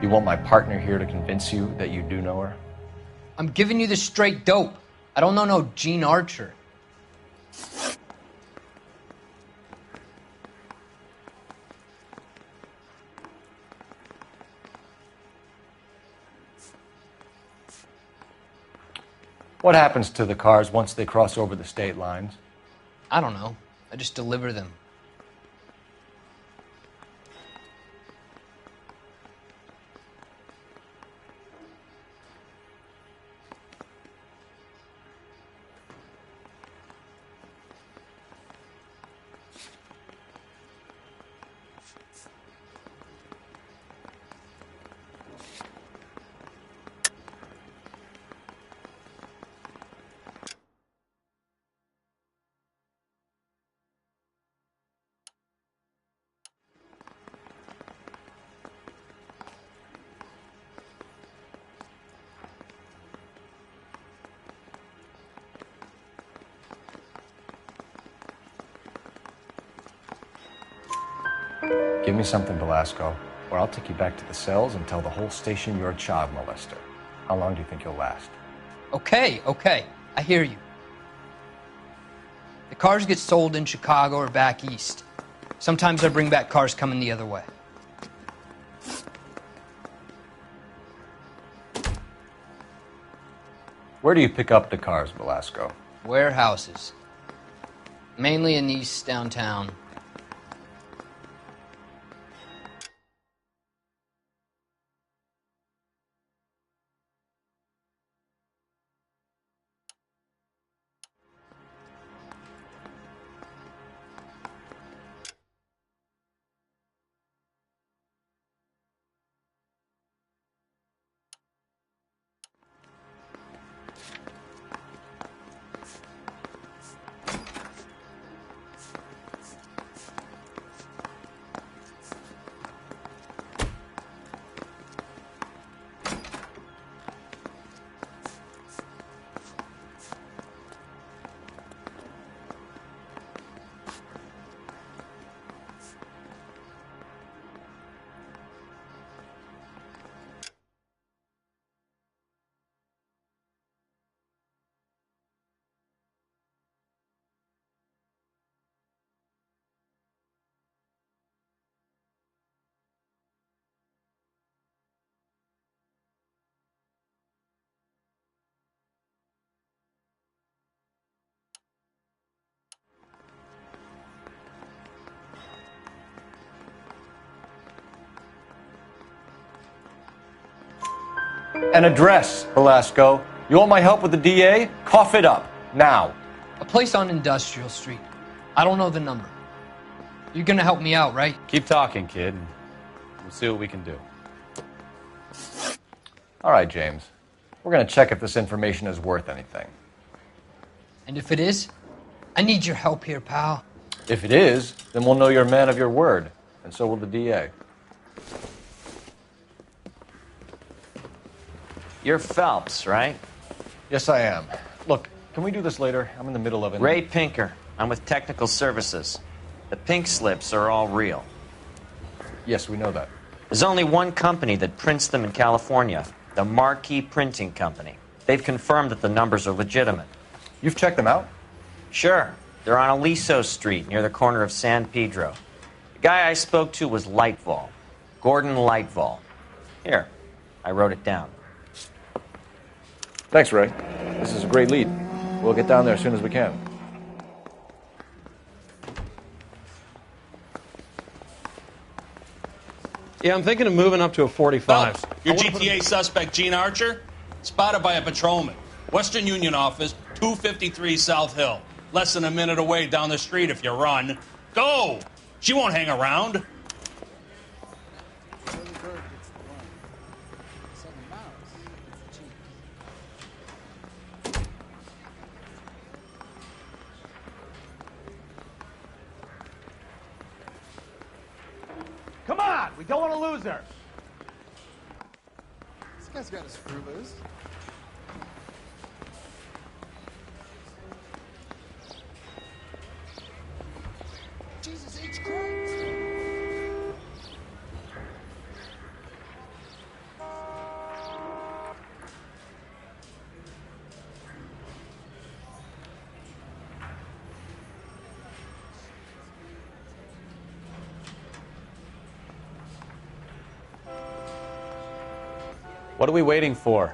You want my partner here to convince you that you do know her? I'm giving you the straight dope. I don't know no Gene Archer. What happens to the cars once they cross over the state lines? I don't know. I just deliver them. Give me something, Velasco, or I'll take you back to the cells and tell the whole station you're a child molester. How long do you think you'll last? Okay. I hear you. The cars get sold in Chicago or back east. Sometimes I bring back cars coming the other way. Where do you pick up the cars, Velasco? Warehouses. Mainly in East downtown. An address, Velasco. You want my help with the DA? Cough it up. Now. A place on Industrial Street. I don't know the number. You're gonna help me out, right? Keep talking, kid. And we'll see what we can do. All right, James. We're going to check if this information is worth anything. And if it is, I need your help here, pal. If it is, then we'll know you're a man of your word, and so will the DA. You're Phelps, right? Yes, I am. Look, can we do this later? I'm in the middle of it. Ray Pinker. I'm with Technical Services. The pink slips are all real. Yes, we know that. There's only one company that prints them in California, the Marquee Printing Company. They've confirmed that the numbers are legitimate. You've checked them out? Sure. They're on Aliso Street, near the corner of San Pedro. The guy I spoke to was Lightval. Gordon Lightval. Here, I wrote it down. Thanks, Ray. This is a great lead. We'll get down there as soon as we can. Yeah, I'm thinking of moving up to a 45. Your GTA suspect, Gene Archer, spotted by a patrolman. Western Union office, 253 South Hill. Less than a minute away down the street if you run. Go! She won't hang around. Come on, we don't want to lose her. This guy's got his screw loose. Jesus H. Christ. What are we waiting for?